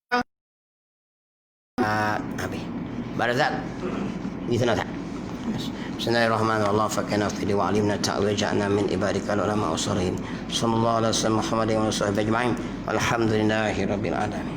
habis. Barazat. Di sana tak? Bismillahirrahmanirrahim. Allah fakana fi wa alimna ta'ala ja'na min ibadikal ulama usalihin. Sallallahu alaihi wasallam Muhammadin wa sahbihi ajma'in. Alhamdulillahirabbil alamin.